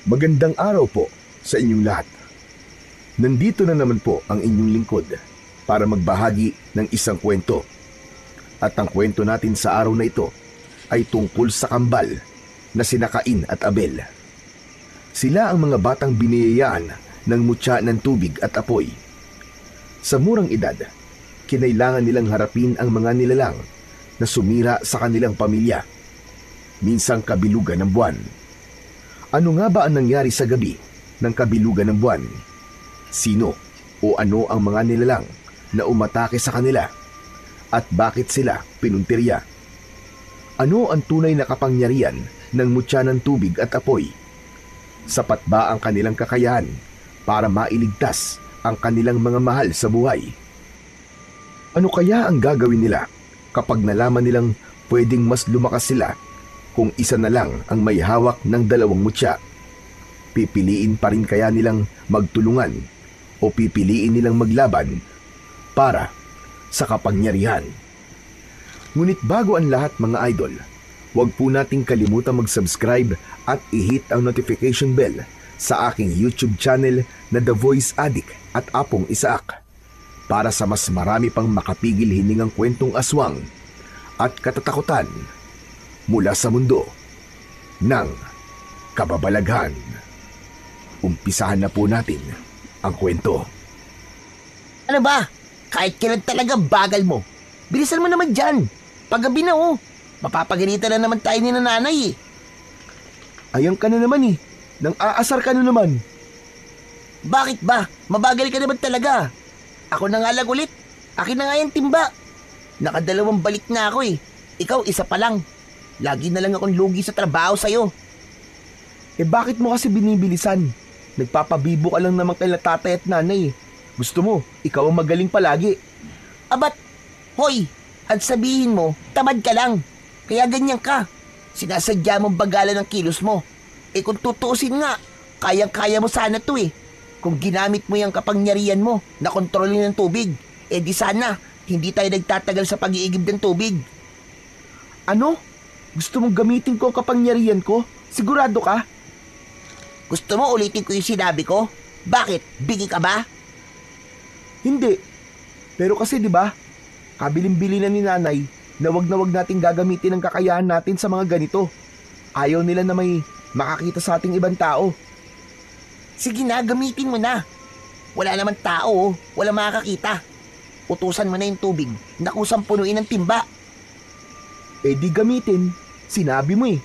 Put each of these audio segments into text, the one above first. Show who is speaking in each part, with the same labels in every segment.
Speaker 1: Magandang araw po sa inyong lahat. Nandito na naman po ang inyong lingkod para magbahagi ng isang kwento. At ang kwento natin sa araw na ito ay tungkol sa kambal na sina Cain at Abel. Sila ang mga batang biniyayaan ng mutya ng tubig at apoy. Sa murang edad, kinailangan nilang harapin ang mga nilalang na sumira sa kanilang pamilya, minsang kabilugan ng buwan. Ano nga ba ang nangyari sa gabi ng kabilugan ng buwan? Sino o ano ang mga nilalang na umatake sa kanila? At bakit sila pinuntirya? Ano ang tunay na kapangyarihan ng mutya ng tubig at apoy? Sapat ba ang kanilang kakayahan para mailigtas ang kanilang mga mahal sa buhay? Ano kaya ang gagawin nila kapag nalaman nilang pwedeng mas lumakas sila kung isa na lang ang may hawak ng dalawang mutya? Pipiliin pa rin kaya nilang magtulungan o pipiliin nilang maglaban para sa kapangyarihan? Ngunit bago ang lahat mga idol, huwag po nating kalimutan mag-subscribe at i-hit ang notification bell sa aking YouTube channel na The Voice Addict at Apong Isaak para sa mas marami pang makapigil hiningang kwentong aswang at katatakutan mula sa mundo ng kababalaghan. Umpisahan na po natin ang kwento.
Speaker 2: Ano ba? Kahit kailan talaga bagal mo. Bilisan mo naman dyan. Paggabi na Mapapagalitan na naman tayo ni nanay eh.
Speaker 1: Ayang ka na naman eh. Nang aasar ka na naman.
Speaker 2: Bakit ba? Mabagal ka naman talaga. Ako na nga lang ulit. Akin na nga yung timba. Nakadalawang balik na ako eh. Ikaw isa pa lang. Lagi na lang akong lugi sa trabaho sa'yo.
Speaker 1: Eh bakit mo kasi binibilisan? Nagpapabibo ka lang naman kay tatay at nanay eh. Gusto mo, ikaw ang magaling palagi.
Speaker 2: Abat, hoy, at sabihin mo, tamad ka lang. Kaya ganyan ka. Sinasadya mong bagalan ng kilos mo. Eh kung tutuusin nga, kayang-kaya mo sana to eh. Kung ginamit mo yung kapangyarihan mo na kontrolin ng tubig, eh di sana, hindi tayo nagtatagal sa pag-iigib ng tubig.
Speaker 1: Ano? Gusto mong gamitin ko ang kapangyarihan ko? Sigurado ka?
Speaker 2: Gusto mo ulitin ko yung sinabi ko? Bakit? Bigi ka ba?
Speaker 1: Hindi. Pero kasi 'di ba? Kabilin-bili na ni nanay na wag nating gagamitin ang kakayahan natin sa mga ganito. Ayaw nila na may makakita sa ating ibang tao.
Speaker 2: Sige na, gamitin mo na. Wala naman tao, wala makakakita. Utusan mo na yung tubig na kusang punuin ng timba.
Speaker 1: Eh di gamitin. Sinabi mo eh.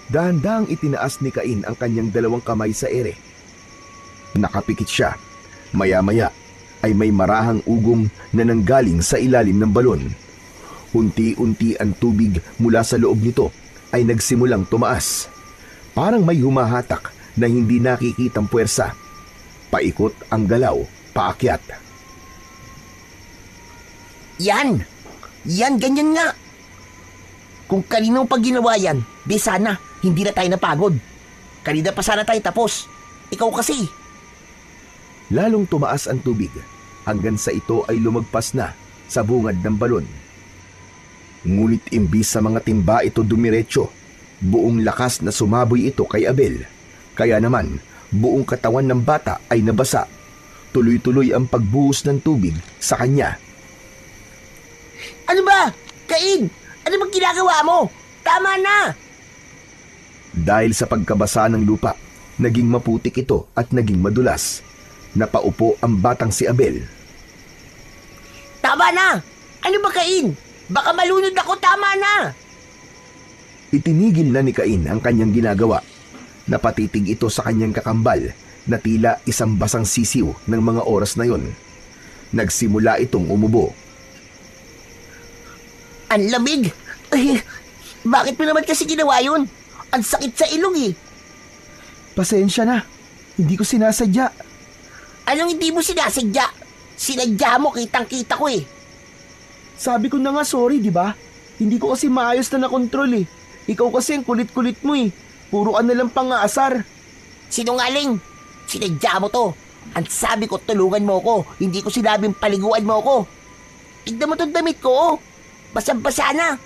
Speaker 1: Dahan-dahang itinaas ni Cain ang kanyang dalawang kamay sa ere. Nakapikit siya. Maya-maya ay may marahang ugong na nanggaling sa ilalim ng balon. Unti-unti ang tubig mula sa loob nito ay nagsimulang tumaas. Parang may humahatak na hindi nakikitang puwersa. Paikot ang galaw, paakyat.
Speaker 2: Yan! Yan, ganyan nga! Kung kanino pag ginawa yan, di sana, hindi na tayo napagod. Kanina pa sana tayo tapos. Ikaw kasi.
Speaker 1: Lalong tumaas ang tubig hanggang sa ito ay lumagpas na sa bungad ng balon. Ngunit imbis sa mga timba ito dumiretso, buong lakas na sumaboy ito kay Abel. Kaya naman, buong katawan ng bata ay nabasa. Tuloy-tuloy ang pagbuhos ng tubig sa kanya.
Speaker 2: Ano ba? Cain! Ano bang ginagawa mo? Tama na!
Speaker 1: Dahil sa pagkabasa ng lupa, naging maputik ito at naging madulas. Napaupo ang batang si Abel.
Speaker 2: Tama na! Ano ba, Cain? Baka malunod ako, tama na!
Speaker 1: Itinigil na ni Cain ang kanyang ginagawa. Napatitig ito sa kanyang kakambal na tila isang basang sisiw ng mga oras na yon. Nagsimula itong umubo.
Speaker 2: Ang lamig! Ay, bakit mo naman kasi ginawa yun? Ang sakit sa ilong eh.
Speaker 1: Pasensya na. Hindi ko sinasadya.
Speaker 2: Anong hindi mo sinasadya? Sinadya mo, kitang-kita ko eh.
Speaker 1: Sabi ko na nga sorry, di ba? Hindi ko kasi maayos na nakontrol eh. Ikaw kasi ang kulit-kulit mo eh. Puro ka nalang pang-aasar.
Speaker 2: Sinungaling! Sinadya mo to. Ang sabi ko, tulungan mo ko. Hindi ko sinabing paliguan mo ko. Tignan mo itong damit ko, oh. Basang-basa na.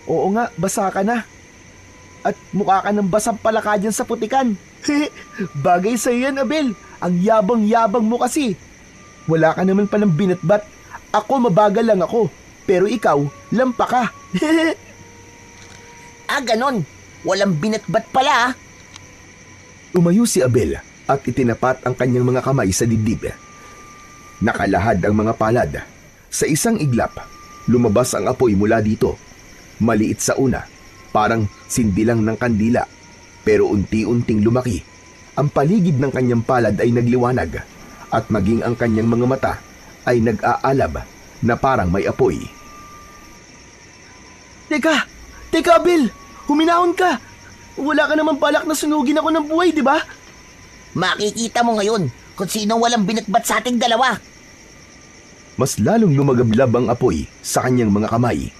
Speaker 1: Oo nga, basa ka na.
Speaker 3: At mukha ka ng basang palaka dyan sa putikan. Bagay sa'yo yan, Abel. Ang yabang-yabang mo kasi. Wala ka naman palang binatbat. Ako mabagal lang ako. Pero ikaw, lampa ka.
Speaker 2: Ganon. Walang binatbat pala ah.
Speaker 1: Tumayo si Abel at itinapat ang kanyang mga kamay sa dibdib. Nakalahad ang mga palad. Sa isang iglap, lumabas ang apoy mula dito. Maliit sa una, parang sindilang ng kandila, pero unti-unting lumaki. Ang paligid ng kanyang palad ay nagliwanag at maging ang kanyang mga mata ay nag-aalab na parang may apoy.
Speaker 3: Teka Abel, huminahon ka. Wala ka naman balak na sunugin ako ng buhay, di ba?
Speaker 2: Makikita mo ngayon kung sino walang binatbat sa ating dalawa.
Speaker 1: Mas lalong lumagablab ang apoy sa kanyang mga kamay.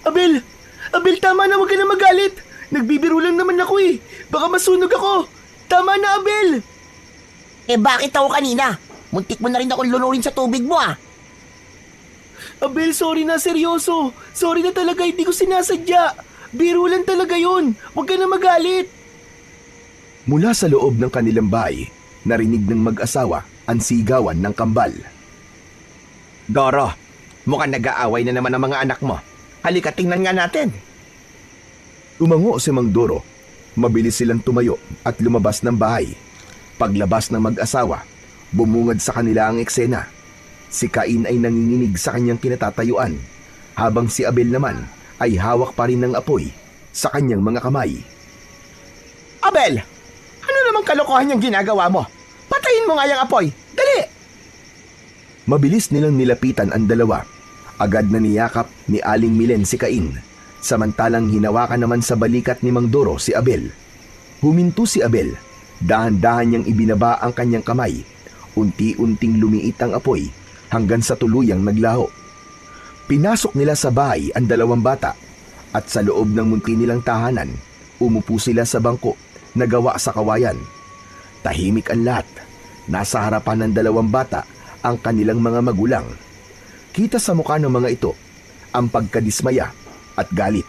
Speaker 3: Abel, tama na, huwag ka na magalit. Nagbibiro lang naman ako eh. Baka masunog ako. Tama na, Abel.
Speaker 2: Bakit ako kanina? Muntik mo na rin akong lunurin sa tubig mo ah.
Speaker 3: Abel, sorry na, seryoso. Sorry na talaga, hindi ko sinasadya. Biro lang talaga yun. Huwag ka na magalit.
Speaker 1: Mula sa loob ng kanilang bahay, narinig ng mag-asawa ang sigawan ng kambal.
Speaker 4: Doro, mukhang nag-aaway na naman ang mga anak mo. Halika, tingnan nga natin.
Speaker 1: Tumango si Mang Doro. Mabilis silang tumayo at lumabas ng bahay. Paglabas ng mag-asawa, bumungad sa kanila ang eksena. Si Cain ay nanginginig sa kanyang kinatatayuan, habang si Abel naman ay hawak pa rin ng apoy sa kanyang mga kamay.
Speaker 4: Abel, ano namang kalokohan yung ginagawa mo? Patayin mo nga yung apoy. Dali!
Speaker 1: Mabilis nilang nilapitan ang dalawa. Agad na niyakap ni Aling Milen si Cain, samantalang hinawakan naman sa balikat ni Mang Doro si Abel. Huminto si Abel. Dahan-dahan niyang ibinaba ang kanyang kamay. Unti-unting lumiit ang apoy hanggang sa tuluyang naglaho. Pinasok nila sa bahay ang dalawang bata at sa loob ng munti nilang tahanan, umupo sila sa bangko na gawa sa kawayan. Tahimik ang lahat. Nasa harapan ng dalawang bata ang kanilang mga magulang. Kita sa mukha ng mga ito ang pagkadismaya at galit.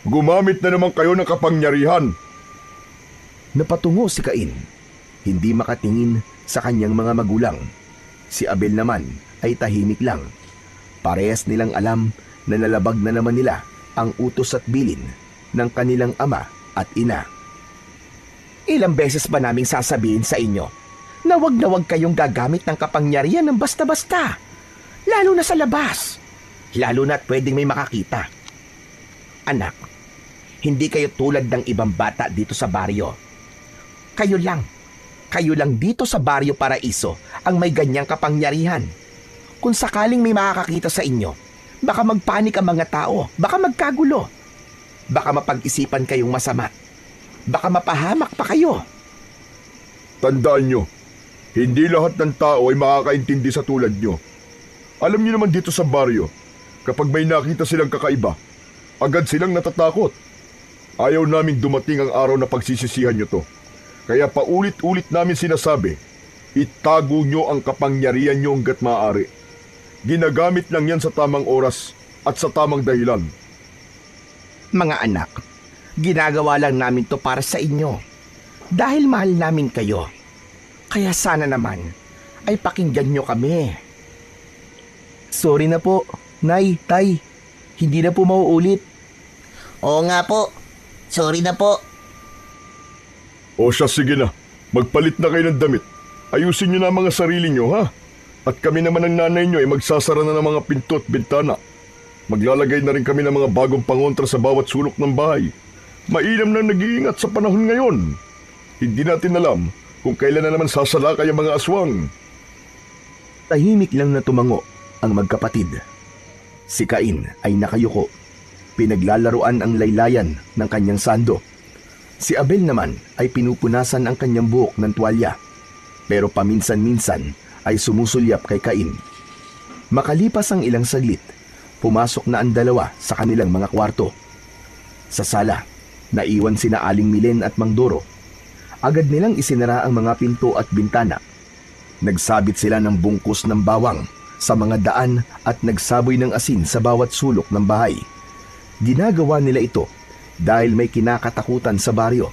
Speaker 5: Gumamit na naman kayo ng kapangyarihan.
Speaker 1: Napatungo si Cain, hindi makatingin sa kanyang mga magulang. Si Abel naman ay tahimik lang. Parehas nilang alam na nalabag na naman nila ang utos at bilin ng kanilang ama at ina.
Speaker 4: Ilang beses ba naming sasabihin sa inyo na wag kayong gagamit ng kapangyarihan ng basta-basta, lalo na sa labas, lalo na't pwedeng may makakita. Anak, hindi kayo tulad ng ibang bata dito sa baryo. Kayo lang dito sa Baryo Paraiso ang may ganyang kapangyarihan. Kung sakaling may makakakita sa inyo, baka magpanik ang mga tao, baka magkagulo, baka mapag-isipan kayong masama, baka mapahamak pa kayo.
Speaker 5: Tandaan nyo, hindi lahat ng tao ay makakaintindi sa tulad nyo. Alam nyo naman dito sa baryo, kapag may nakita silang kakaiba, agad silang natatakot. Ayaw naming dumating ang araw na pagsisisihan nyo to. Kaya paulit-ulit namin sinasabi, itago nyo ang kapangyarihan nyo hanggat maaari. Ginagamit lang yan sa tamang oras at sa tamang dahilan.
Speaker 4: Mga anak, ginagawa lang namin to para sa inyo. Dahil mahal namin kayo. Kaya sana naman ay pakinggan nyo kami.
Speaker 3: Sorry na po, Nay, Tay. Hindi na po mauulit.
Speaker 2: Oo nga po. Sorry na po.
Speaker 5: O siya, sige na. Magpalit na kayo ng damit. Ayusin nyo na ang mga sarili nyo, ha? At kami naman ng nanay nyo ay magsasara na ng mga pinto at bintana. Maglalagay na rin kami ng mga bagong pangontra sa bawat sulok ng bahay. Mainam na nag-iingat sa panahon ngayon. Hindi natin alam kung kailan na naman sasalakay ang mga aswang.
Speaker 1: Tahimik lang na tumango ang magkapatid. Si Cain ay nakayuko. Pinaglalaruan ang laylayan ng kanyang sando. Si Abel naman ay pinupunasan ang kanyang buhok ng tuwalya, pero paminsan-minsan ay sumusulyap kay Cain. Makalipas ang ilang saglit, pumasok na ang dalawa sa kanilang mga kwarto. Sa sala, naiwan sina Aling Milen at Mang Doro. Agad nilang isinara ang mga pinto at bintana. Nagsabit sila ng bungkus ng bawang sa mga daan at nagsaboy ng asin sa bawat sulok ng bahay. Ginagawa nila ito dahil may kinakatakutan sa baryo.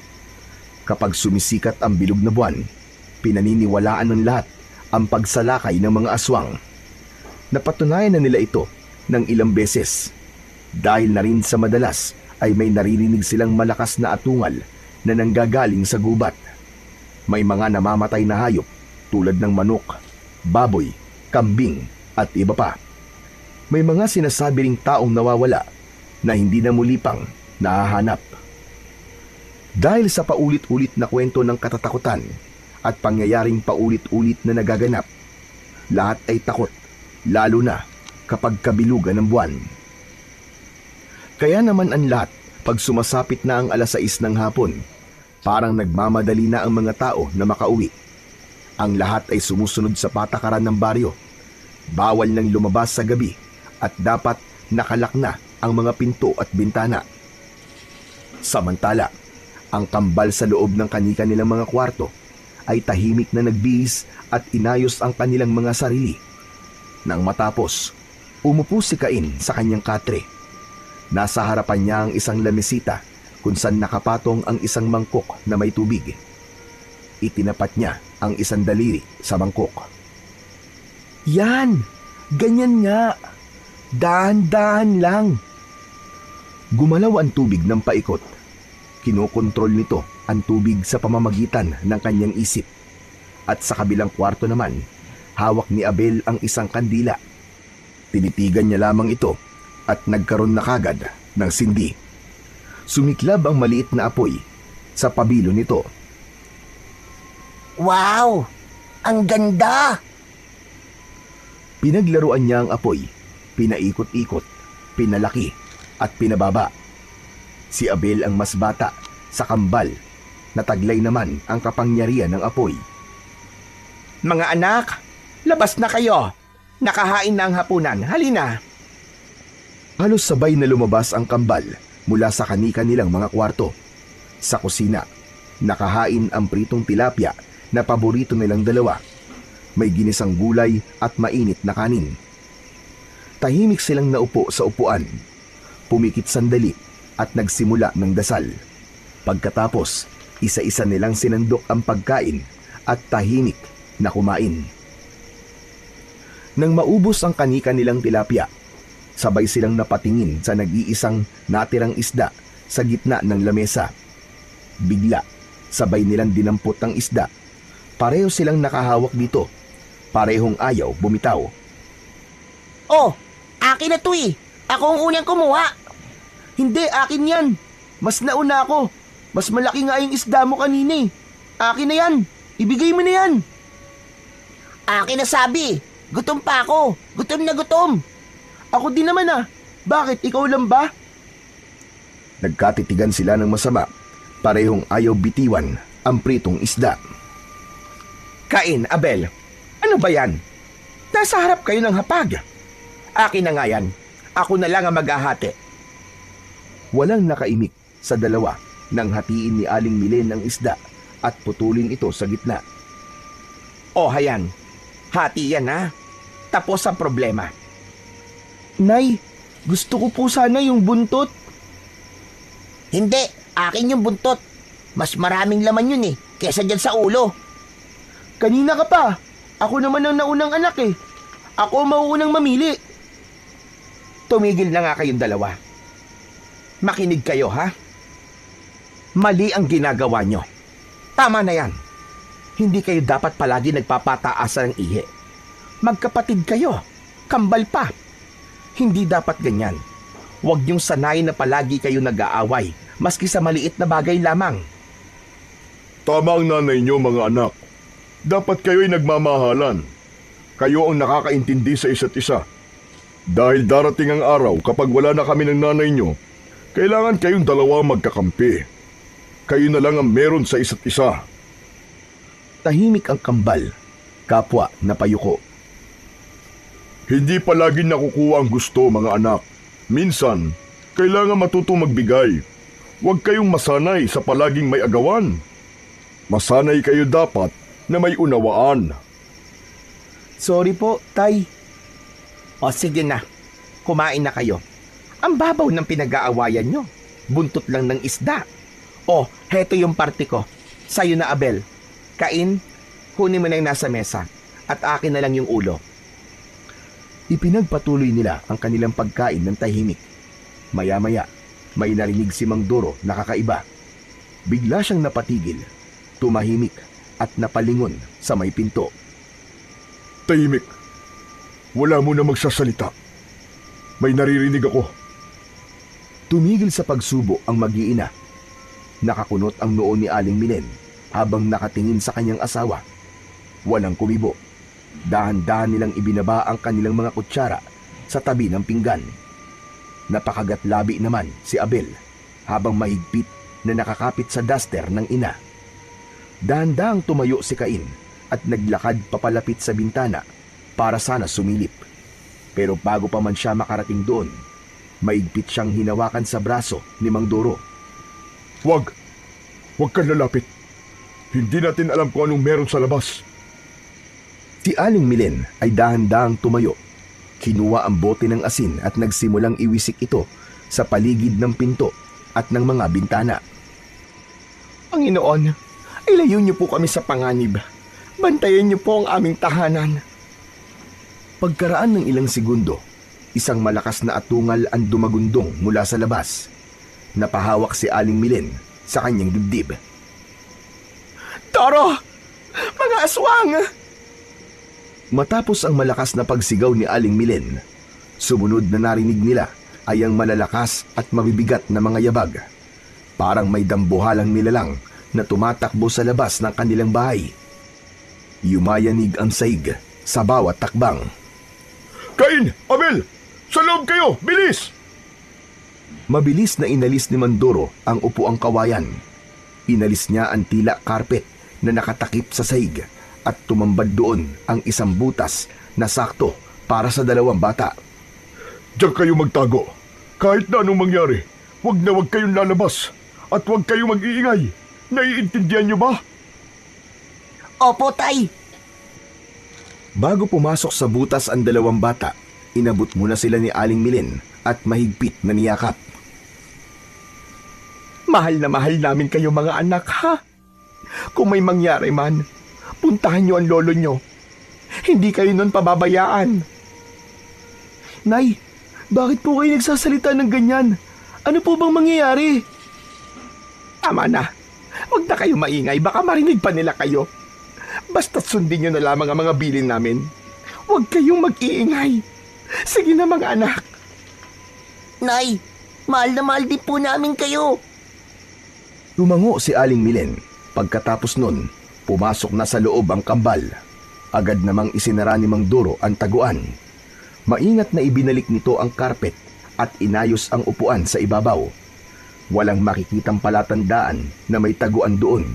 Speaker 1: Kapag sumisikat ang bilog na buwan, pinaniniwalaan ng lahat ang pagsalakay ng mga aswang. Napatunayan na nila ito ng ilang beses dahil na rin sa madalas ay may naririnig silang malakas na atungal na nanggagaling sa gubat. May mga namamatay na hayop tulad ng manok, baboy, kambing at iba pa. May mga sinasabi ring taong nawawala na hindi na muli pang nahahanap. Dahil sa paulit-ulit na kwento ng katatakutan at pangyayaring paulit-ulit na nagaganap, lahat ay takot, lalo na kapag kabilugan ng buwan. Kaya naman ang lahat, pag sumasapit na ang 6:00 ng hapon, parang nagmamadali na ang mga tao na makauwi. Ang lahat ay sumusunod sa patakaran ng baryo. Bawal nang lumabas sa gabi at dapat nakalak na ang mga pinto at bintana. Samantala, ang kambal sa loob ng kani-kanilang mga kwarto ay tahimik na nagbihis at inayos ang kanilang mga sarili. Nang matapos, umupo si Cain sa kanyang katre. Nasa harapan niya ang isang lamesita kung saan nakapatong ang isang mangkok na may tubig. Itinapat niya ang isang daliri sa mangkok.
Speaker 3: Yan! Ganyan nga! Dahan-dahan lang!
Speaker 1: Gumalaw ang tubig ng paikot. Kinokontrol nito ang tubig sa pamamagitan ng kanyang isip. At sa kabilang kwarto naman, hawak ni Abel ang isang kandila. Tinitigan niya lamang ito at nagkaroon na kagad ng sindi. Sumiklab ang maliit na apoy sa pabilo nito.
Speaker 2: Wow! Ang ganda!
Speaker 1: Pinaglaruan niya ang apoy, pinaikot-ikot, pinalaki at pinababa. Si Abel ang mas bata sa kambal, nataglay naman ang kapangyarihan ng apoy.
Speaker 4: Mga anak, labas na kayo. Nakahain na ang hapunan. Halina.
Speaker 1: Halos sabay na lumabas ang kambal mula sa kani-kanilang mga kwarto. Sa kusina, nakahain ang pritong tilapia na paborito nilang dalawa. May ginisang gulay at mainit na kanin. Tahimik silang naupo sa upuan. Pumikit sandali at nagsimula ng dasal. Pagkatapos, isa-isa nilang sinandok ang pagkain at tahimik na kumain. Nang maubos ang kani-kanilang tilapia, sabay silang napatingin sa nag-iisang natirang isda sa gitna ng lamesa. Bigla, sabay nilang dinampot ang isda. Pareho silang nakahawak dito. Parehong ayaw bumitaw.
Speaker 2: Oh, akin na to eh. Ako ang unang kumuha.
Speaker 3: Hindi, akin yan! Mas nauna ako! Mas malaki nga yung isda mo kanina eh. Akin na yan! Ibigay mo na yan!
Speaker 2: Akin na sabi. Gutom pa ako. Gutom na gutom.
Speaker 3: Ako din naman ah. Bakit? Ikaw lang ba?
Speaker 1: Nagkatitigan sila ng masama. Parehong ayaw bitiwan ang pritong isda.
Speaker 4: Cain, Abel, ano ba yan? Nasa harap kayo ng hapag. Akin na nga yan. Ako na lang ang maghahati.
Speaker 1: Walang nakaimik sa dalawa nang hatiin ni Aling Milen ang isda at putulin ito sa gitna.
Speaker 4: O hayan, hati yan ha. Tapos ang problema.
Speaker 3: Nay, gusto ko po sana yung buntot.
Speaker 2: Hindi, akin yung buntot. Mas maraming laman yun eh, kesa dyan sa ulo.
Speaker 3: Kanina ka pa. Ako naman ang naunang anak eh. Ako ang mauunang mamili.
Speaker 4: Tumigil na nga kayong dalawa. Makinig kayo ha. Mali ang ginagawa nyo. Tama na yan. Hindi kayo dapat palagi nagpapataasan ng ihi. Magkapatid kayo. Kambal pa. Hindi dapat ganyan. Huwag niyong sanayin na palagi kayo nag-aaway, maski sa maliit na bagay lamang.
Speaker 5: Tama ang nanay niyo, mga anak. Dapat kayo'y nagmamahalan. Kayo ang nakakaintindi sa isa't isa. Dahil darating ang araw kapag wala na kami ng nanay niyo, kailangan kayong dalawa magkakampi. Kayo na lang ang meron sa isa't isa.
Speaker 1: Tahimik ang kambal, kapwa na payuko.
Speaker 5: Hindi palagi nakukuha ang gusto, mga anak. Minsan, kailangan matutong magbigay. Huwag kayong masanay sa palaging may agawan. Masanay kayo dapat na may unawaan.
Speaker 3: Sorry po, Tay.
Speaker 4: O sige na, kumain na kayo. Ang babaw ng pinag-aawayan nyo. Buntot lang ng isda. Oh, heto yung parte ko. Sa'yo na, Abel. Kain, kunin mo na yung nasa mesa. At akin na lang yung ulo.
Speaker 1: Ipinagpatuloy nila ang kanilang pagkain ng tahimik. Maya-maya, may narinig si Mang Doro na kakaiba. Bigla siyang napatigil, tumahimik at napalingon sa may pinto.
Speaker 5: Tahimik. Wala mo na magsasalita. May naririnig ako.
Speaker 1: Tumigil sa pagsubo ang mag-iina. Nakakunot ang noo ni Aling Milen habang nakatingin sa kanyang asawa. Walang kumibo. Dahan-dahan nilang ibinaba ang kanilang mga kutsara sa tabi ng pinggan. Napakagatlabi naman si Abel habang mahigpit na nakakapit sa duster ng ina. Dahan-dahang tumayo si Cain at naglakad papalapit sa bintana para sana sumilip. Pero bago pa man siya makarating doon, maigpit siyang hinawakan sa braso ni Mang Doro.
Speaker 5: Huwag kang lalapit. Hindi natin alam kung anong meron sa labas.
Speaker 1: Si Aling Milen ay dahan-dahang tumayo. Kinuha ang bote ng asin at nagsimulang iwisik ito sa paligid ng pinto at ng mga bintana.
Speaker 4: Panginoon, ilayo niyo po kami sa panganib. Bantayan niyo po ang aming tahanan.
Speaker 1: Pagkaraan ng ilang segundo, isang malakas na atungal ang dumagundong mula sa labas. Napahawak si Aling Milen sa kanyang dibdib.
Speaker 4: Toro! Mga aswang!
Speaker 1: Matapos ang malakas na pagsigaw ni Aling Milen, sumunod na narinig nila ay ang malalakas at mabibigat na mga yabag. Parang may dambuhalang nilalang na tumatakbo sa labas ng kanilang bahay. Yumayanig ang saig sa bawat takbang.
Speaker 5: Cain! Abel! Sa loob kayo! Bilis!
Speaker 1: Mabilis na inalis ni Mandoro ang upuang kawayan. Inalis niya ang tila carpet na nakatakip sa saig at tumambad doon ang isang butas na sakto para sa dalawang bata.
Speaker 5: Diyan kayo magtago. Kahit na anong mangyari, huwag kayong lalabas at huwag kayong mag-iingay. Naiintindihan niyo ba?
Speaker 2: Opo, Tay.
Speaker 1: Bago pumasok sa butas ang dalawang bata, inabot muna sila ni Aling Milen at mahigpit na niyakap.
Speaker 4: Mahal na mahal namin kayo mga anak, ha? Kung may mangyari man, puntahan niyo ang lolo niyo. Hindi kayo nun pababayaan.
Speaker 3: Nay, bakit po kayo nagsasalita ng ganyan? Ano po bang mangyayari?
Speaker 4: Tama na. Huwag na kayo maingay, baka marinig pa nila kayo. Basta't sundin niyo na lamang ang mga bilin namin. Huwag kayong mag-iingay. Sige na mga anak.
Speaker 2: Nay, mahal na mahal din po namin kayo.
Speaker 1: Tumango si Aling Milen. Pagkatapos nun, pumasok na sa loob ang kambal. Agad namang isinara ni Mang Doro ang taguan. Maingat na ibinalik nito ang karpet at inayos ang upuan sa ibabaw. Walang makikitang palatandaan na may taguan doon.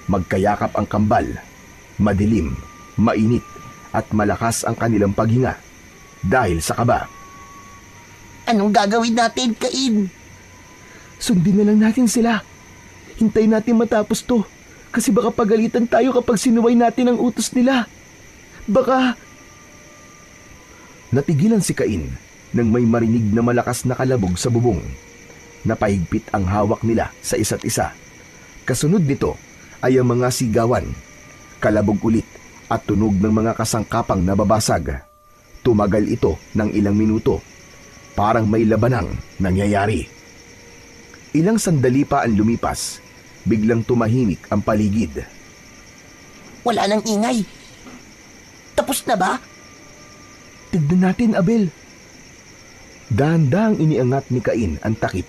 Speaker 1: Magkayakap ang kambal. Madilim, mainit at malakas ang kanilang paghinga dahil sa kaba.
Speaker 2: Anong gagawin natin, Cain?
Speaker 3: Sundin na lang natin sila. Hintayin natin matapos to. Kasi baka pagalitan tayo kapag sinuway natin ang utos nila. Baka...
Speaker 1: Natigilan si Cain nang may marinig na malakas na kalabog sa bubong. Napahigpit ang hawak nila sa isa't isa. Kasunod nito ay ang mga sigawan, kalabog ulit at tunog ng mga kasangkapang nababasag. Tumagal ito ng ilang minuto. Parang may labanang nangyayari. Ilang sandali pa ang lumipas. Biglang tumahimik ang paligid.
Speaker 2: Wala nang ingay. Tapos na ba?
Speaker 3: Tignan natin, Abel.
Speaker 1: Dahan-dahang iniangat ni Cain ang takip,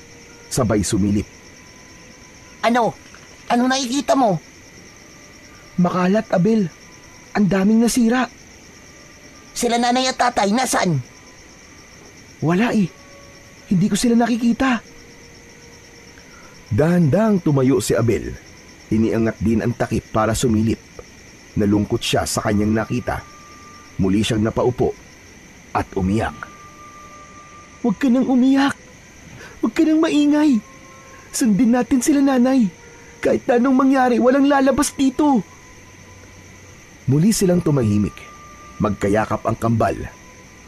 Speaker 1: sabay sumilip.
Speaker 2: Ano? Ano nakikita mo?
Speaker 3: Makalat, Abel. Ang daming nasira.
Speaker 2: Sila nanay at tatay, nasaan?
Speaker 3: Wala eh. Hindi ko sila nakikita.
Speaker 1: Dahan-dahang tumayo si Abel. Iniangat din ang takip para sumilip. Nalungkot siya sa kanyang nakita. Muli siyang napaupo at umiyak.
Speaker 3: Huwag ka nang umiyak. Huwag ka nang maingay. Sundin natin sila, nanay. Kahit na anong mangyari, walang lalabas dito.
Speaker 1: Muli silang tumahimik. Magkayakap ang kambal.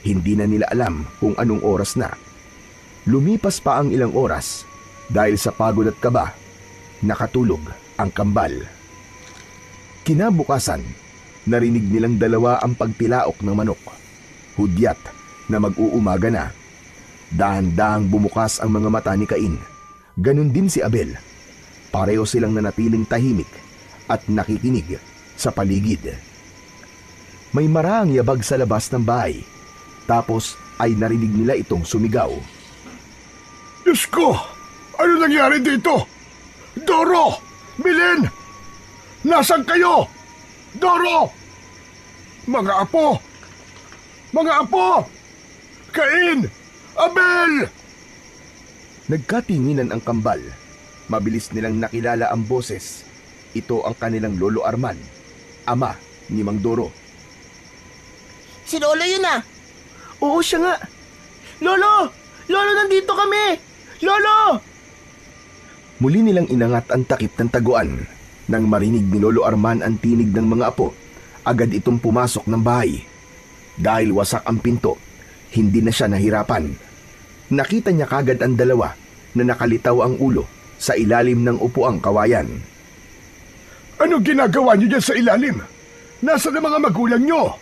Speaker 1: Hindi na nila alam kung anong oras na. Lumipas pa ang ilang oras dahil sa pagod at kaba, nakatulog ang kambal. Kinabukasan, narinig nilang dalawa ang pagtilaok ng manok. Hudyat na mag-uumaga na. Dahan-dahang bumukas ang mga mata ni Cain. Ganon din si Abel. Pareho silang nanatiling tahimik at nakikinig sa paligid. May maraang yabag sa labas ng bahay. Tapos ay narinig nila itong sumigaw.
Speaker 5: Diyos ko! Ano nangyari dito? Doro! Milen! Nasaan kayo? Doro! Mga apo! Mga apo! Cain! Abel!
Speaker 1: Nagkatinginan ang kambal. Mabilis nilang nakilala ang boses. Ito ang kanilang Lolo Arman, ama ni Mang Doro.
Speaker 2: Si Lolo yun ah.
Speaker 3: Oo, siya nga. Lolo! Lolo, nandito kami! Lolo!
Speaker 1: Muli nilang inangat ang takip ng taguan. Nang marinig ni Lolo Arman ang tinig ng mga apo, agad itong pumasok ng bahay. Dahil wasak ang pinto, hindi na siya nahirapan. Nakita niya kagad ang dalawa na nakalitaw ang ulo sa ilalim ng upuang kawayan.
Speaker 5: Ano ginagawa niyo dyan sa ilalim? Nasaan ang mga magulang niyo?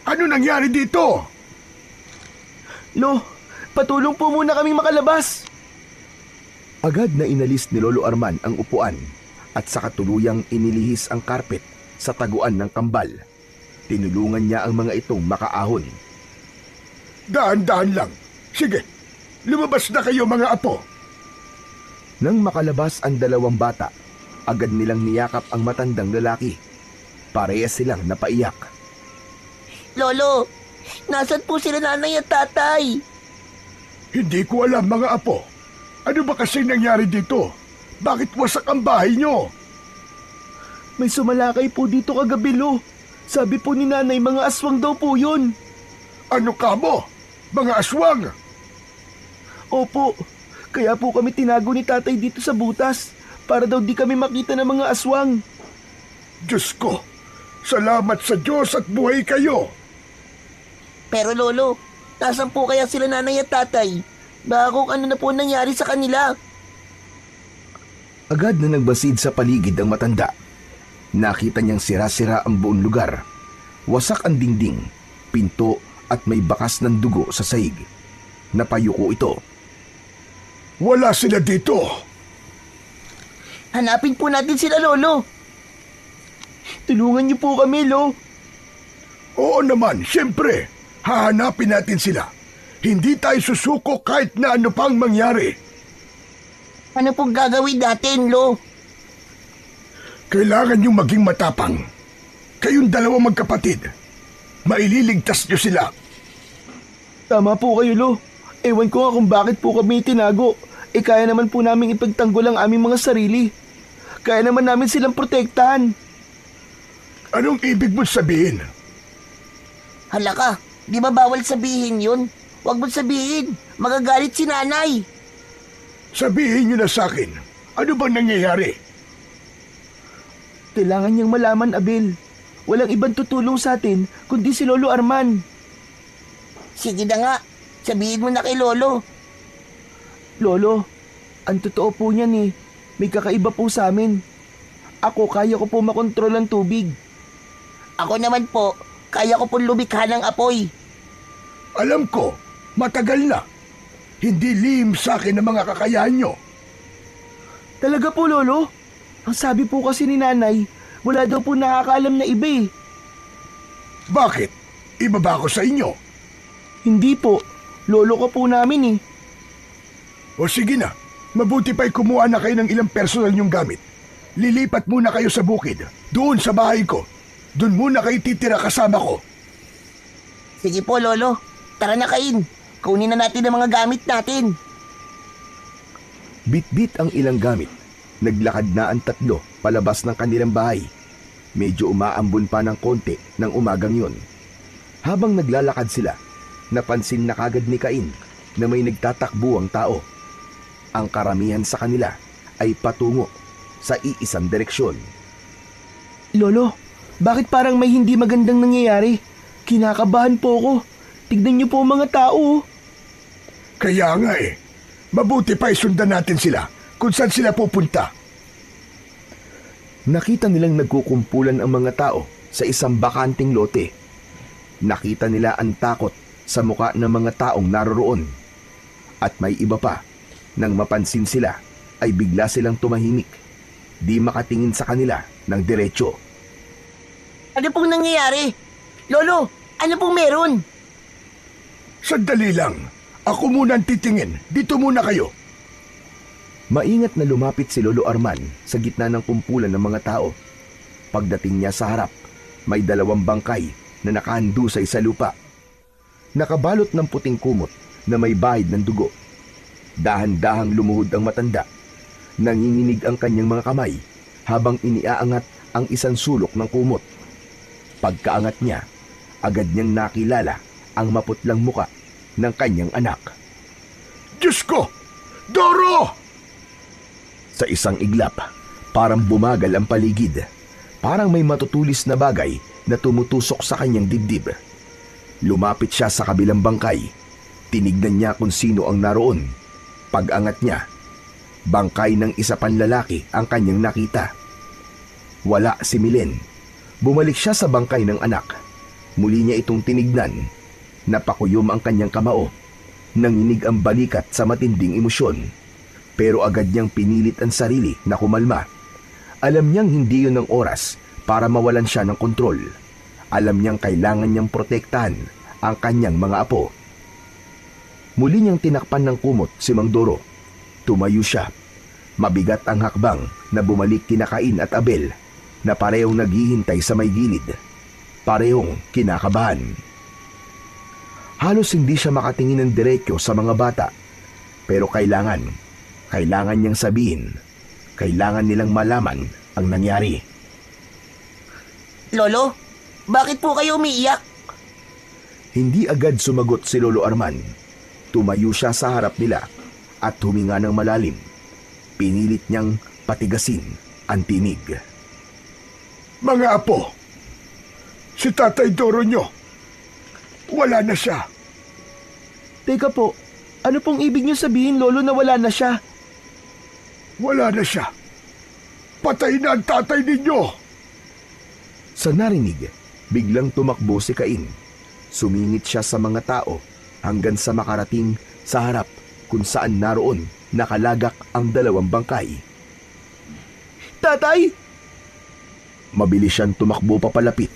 Speaker 5: Ano nangyari dito?
Speaker 3: Lo, patulong po muna kaming makalabas.
Speaker 1: Agad na inalis ni Lolo Arman ang upuan at sa katuluyang inilihis ang karpet sa taguan ng kambal. Tinulungan niya ang mga itong makaahon.
Speaker 5: Daan-daan lang. Sige, lumabas na kayo mga apo.
Speaker 1: Nang makalabas ang dalawang bata, agad nilang niyakap ang matandang lalaki. Parehas silang napaiyak.
Speaker 2: Lolo, nasan po sila nanay at tatay?
Speaker 5: Hindi ko alam mga apo. Ano ba kasi nangyari dito? Bakit wasak ang bahay niyo?
Speaker 3: May sumalakay po dito kagabi, Lo. Sabi po ni nanay, mga aswang daw po yun.
Speaker 5: Ano ka mo? Mga aswang?
Speaker 3: Opo, kaya po kami tinago ni tatay dito sa butas para daw di kami makita ng mga aswang.
Speaker 5: Diyos ko, salamat sa Diyos at buhay kayo.
Speaker 2: Pero Lolo, nasan po kaya sila nanay at tatay? Baka kung ano na po nangyari sa kanila.
Speaker 1: Agad na nagbasid sa paligid ang matanda. Nakita niyang sira-sira ang buong lugar. Wasak ang dingding, pinto at may bakas ng dugo sa sahig. Napayuko ito.
Speaker 5: Wala sila dito.
Speaker 2: Hanapin po natin sila, Lolo.
Speaker 3: Tulungan niyo po kami, Lo.
Speaker 5: Oo naman, siyempre. Hahanapin natin sila. Hindi tayo susuko kahit na ano pang mangyari.
Speaker 2: Ano pong gagawin natin, Lo?
Speaker 5: Kailangan niyong maging matapang. Kayong dalawa magkapatid. Maililigtas niyo sila.
Speaker 3: Tama po kayo, Lo. Ewan ko nga kung bakit po kami tinago. Kaya naman po namin ipagtanggol ang aming mga sarili. Kaya naman namin silang protektahan.
Speaker 5: Anong ibig mo sabihin?
Speaker 2: Hala ka, di ba bawal sabihin yun? Huwag mo sabihin, magagalit si nanay.
Speaker 5: Sabihin niyo na sa akin, ano bang nangyayari?
Speaker 3: Kailangan niyang malaman, Abel. Walang ibang tutulong sa atin kundi si Lolo Arman.
Speaker 2: Sige na nga, sabihin mo na kay Lolo.
Speaker 3: Lolo, ang totoo po niyan eh. May kakaiba po sa amin. Ako, kaya ko po makontrol ang tubig.
Speaker 2: Ako naman po, kaya ko pong lumikha ng apoy.
Speaker 5: Alam ko, matagal na. Hindi lihim sa akin ang mga kakayahan niyo.
Speaker 3: Talaga po, Lolo? Ang sabi po kasi ni nanay, wala daw po nakakaalam na iba eh.
Speaker 5: Bakit? Iba ba ako sa inyo?
Speaker 3: Hindi po. Lolo ko po namin eh.
Speaker 5: O sige na, mabuti pa'y kumuha na kayo ng ilang personal niyong gamit. Lilipat muna kayo sa bukid, doon sa bahay ko. Doon muna kayo titira kasama ko.
Speaker 2: Sige po, Lolo. Tara na, Cain. Kunin na natin ang mga gamit natin.
Speaker 1: Bit-bit ang ilang gamit. Naglakad na ang tatlo palabas ng kanilang bahay. Medyo umaambon pa ng konti ng umagang yon. Habang naglalakad sila, napansin na kagad ni Cain na may nagtatakbuang tao. Ang karamihan sa kanila ay patungo sa iisang direksyon.
Speaker 3: Lolo, bakit parang may hindi magandang nangyayari? Kinakabahan po ako. Tignan niyo po ang mga tao.
Speaker 5: Kaya nga Mabuti pa isundan natin sila kung saan sila pupunta.
Speaker 1: Nakita nilang nagkukumpulan ang mga tao sa isang bakanting lote. Nakita nila ang takot sa muka ng mga taong naroroon. At may iba pa, nang mapansin sila ay bigla silang tumahimik, di makatingin sa kanila ng diretsyo.
Speaker 2: Ano pong nangyayari? Lolo, ano pong meron?
Speaker 5: Sandali lang. Ako muna ang titingin. Dito muna kayo.
Speaker 1: Maingat na lumapit si Lolo Arman sa gitna ng kumpulan ng mga tao. Pagdating niya sa harap, may 2 bangkay na nakahandusay sa lupa. Nakabalot ng puting kumot na may bahid ng dugo. Dahan-dahang lumuhod ang matanda. Nanginginig ang kanyang mga kamay habang iniaangat ang isang sulok ng kumot. Pagkaangat niya, agad niyang nakilala ang maputlang muka ng kanyang anak.
Speaker 5: Diyos ko! Doro!
Speaker 1: Sa isang iglap, parang bumagal ang paligid. Parang may matutulis na bagay na tumutusok sa kanyang dibdib. Lumapit siya sa kabilang bangkay. Tinignan niya kung sino ang naroon. Pag-angat niya, bangkay ng isa pang lalaki ang kanyang nakita. Wala si Milen. Bumalik siya sa bangkay ng anak. Muli niya itong tinignan. Napakuyom ang kanyang kamao. Nanginig ang balikat sa matinding emosyon. Pero agad niyang pinilit ang sarili na kumalma. Alam niyang hindi yun ang oras para mawalan siya ng kontrol. Alam niyang kailangan niyang protektahan ang kanyang mga apo. Muli niyang tinakpan ng kumot si Mang Doro. Tumayo siya. Mabigat ang hakbang na bumalik kina Cain at Abel na parehong naghihintay sa may gilid. Parehong kinakabahan. Halos hindi siya makatingin ng diretso sa mga bata. Pero kailangan niyang sabihin. Kailangan nilang malaman ang nangyari.
Speaker 2: Lolo, bakit po kayo umiiyak?
Speaker 1: Hindi agad sumagot si Lolo Arman. Tumayo siya sa harap nila at huminga ng malalim. Pinilit niyang patigasin ang tinig.
Speaker 5: Mga apo, si Tatay Doro nyo, wala na siya.
Speaker 3: Teka po, ano pong ibig niyo sabihin, Lolo, na wala na siya?
Speaker 5: Wala na siya. Patay na ang tatay ninyo.
Speaker 1: Sa narinig, biglang tumakbo si Cain. Sumingit siya sa mga tao hanggang sa makarating sa harap kung saan naroon nakalagak ang 2 bangkay.
Speaker 3: Tatay!
Speaker 1: Mabilis siyang tumakbo papalapit.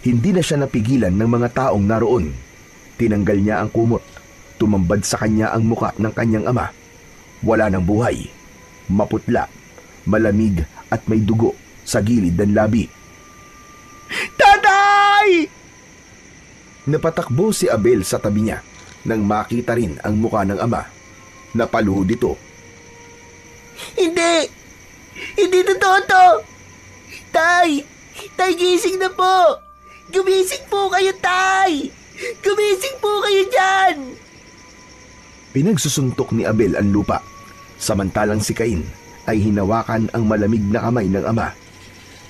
Speaker 1: Hindi na siya napigilan ng mga taong naroon. Tinanggal niya ang kumot. Tumambad sa kanya ang muka ng kanyang ama. Wala ng buhay. Maputla, malamig at may dugo sa gilid ng labi.
Speaker 3: Tatay!
Speaker 1: Napatakbo si Abel sa tabi niya nang makita rin ang muka ng ama. Napaluhod ito.
Speaker 2: Hindi! Hindi totoo to! Tay! Tay, gising na po! Gumising po kayo, Tay! Gumising po kayo dyan!
Speaker 1: Pinagsusuntok ni Abel ang lupa. Samantalang si Cain ay hinawakan ang malamig na kamay ng ama.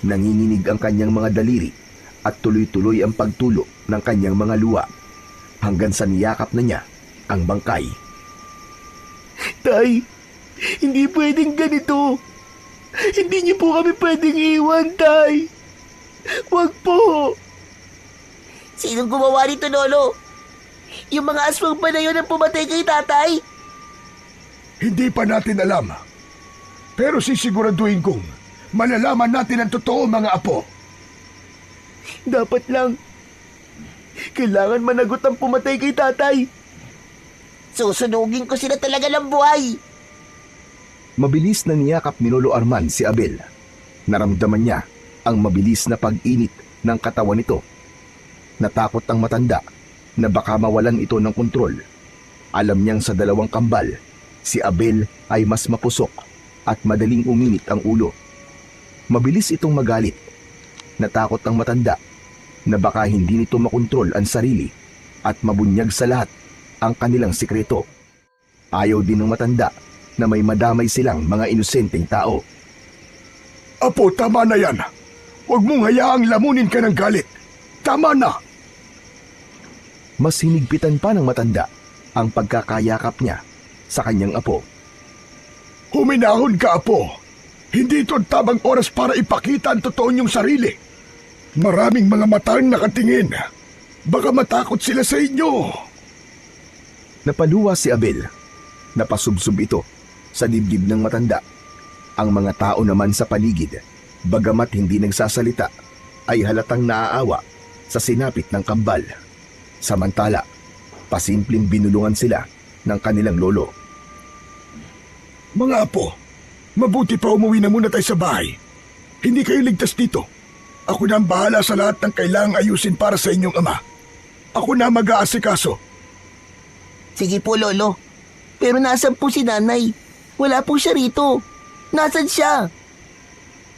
Speaker 1: Nanginginig ang kanyang mga daliri at tuloy-tuloy ang pagtulo ng kanyang mga luha hanggang sa niyakap na niya ang bangkay.
Speaker 3: Tay, hindi pwedeng ganito. Hindi niyo po kami pwedeng iwan, Tay. Wag po.
Speaker 2: Sinong gumawa nito, Lolo? Yung mga aswang ba na yun ang pumatay kay Tatay?
Speaker 5: Hindi pa natin alam. Pero sisiguraduhin kong malalaman natin ang totoo, mga apo.
Speaker 3: Dapat lang. Kailangan managot ang pumatay kay Tatay.
Speaker 2: Susunugin ko sila talaga ng buhay.
Speaker 1: Mabilis na niyakap ni Lolo Arman si Abel. Naramdaman niya ang mabilis na pag-init ng katawan nito. Natakot ang matanda na baka mawalan ito ng kontrol. Alam niyang sa 2 kambal, si Abel ay mas mapusok at madaling uminit ang ulo. Mabilis itong magalit. Natakot ang matanda na baka hindi nito makontrol ang sarili at mabunyag sa lahat ang kanilang sikreto. Ayaw din ng matanda na may madamay silang mga inosenteng tao.
Speaker 5: Apo, tama na yan. Huwag mong hayaang lamunin ka ng galit. Tama na.
Speaker 1: Mas hinigpitan pa ng matanda ang pagkakayakap niya sa kanyang apo.
Speaker 5: Huminahon ka, Apo. Hindi ito ang tamang oras para ipakita ang totoo niyong sarili. Maraming mga mata ang nakatingin. Baka matakot sila sa inyo.
Speaker 1: Napaluwa si Abel. Napasubsob ito sa dibdib ng matanda. Ang mga tao naman sa paligid, bagamat hindi nagsasalita, ay halatang naaawa sa sinapit ng kambal. Samantala, pasimpleng binulungan sila ng kanilang lolo.
Speaker 5: Mga apo, mabuti pa umuwi na muna tayo sa bahay. Hindi kayo ligtas dito. Ako na ang bahala sa lahat ng kailangang ayusin para sa inyong ama. Ako na mag-aasikaso.
Speaker 2: Sige po, Lolo. Pero nasan po si nanay? Wala po siya rito. Nasan siya?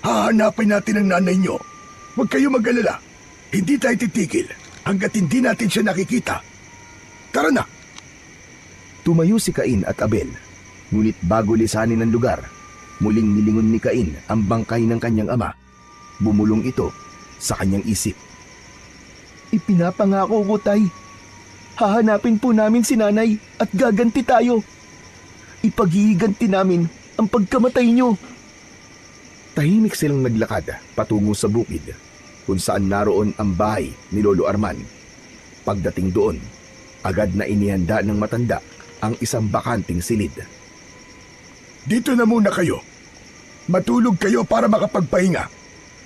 Speaker 5: Hahanapin natin ang nanay niyo. Huwag kayo mag-alala. Hindi tayo titigil hanggat hindi natin siya nakikita. Tara na!
Speaker 1: Tumayo si Cain at Abel. Ngunit bago lisanin ang lugar, muling nilingon ni Cain ang bangkay ng kanyang ama. Bumulong ito sa kanyang isip.
Speaker 3: Ipinapangako ko, Tay. Hahanapin po namin si nanay at gaganti tayo. Ipaghihiganti namin ang pagkamatay niyo.
Speaker 1: Tahimik silang naglakad patungo sa bukid kung saan naroon ang bahay ni Lolo Arman. Pagdating doon, agad na inihanda ng matanda ang isang bakanting silid.
Speaker 5: Dito na muna kayo. Matulog kayo para makapagpahinga.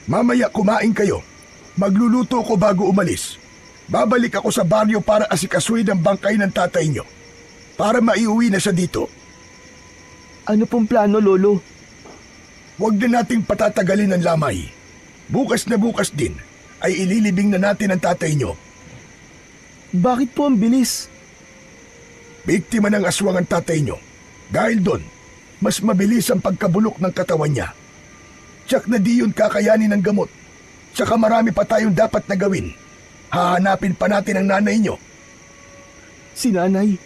Speaker 5: Mamaya kumain kayo. Magluluto ko bago umalis. Babalik ako sa baryo para asikasuhin ang bangkay ng tatay nyo. Para maiuwi na siya dito.
Speaker 3: Ano pong plano, Lolo?
Speaker 5: Huwag na nating patatagalin ang lamay. Bukas na bukas din ay ililibing na natin ang tatay nyo.
Speaker 3: Bakit po ang bilis?
Speaker 5: Biktima ng aswang ang tatay nyo. Dahil doon, mas mabilis ang pagkabulok ng katawan niya. Tsak na di yun kakayanin ng gamot. Tsaka marami pa tayong dapat na gawin. Hahanapin pa natin ang nanay nyo.
Speaker 3: Si nanay.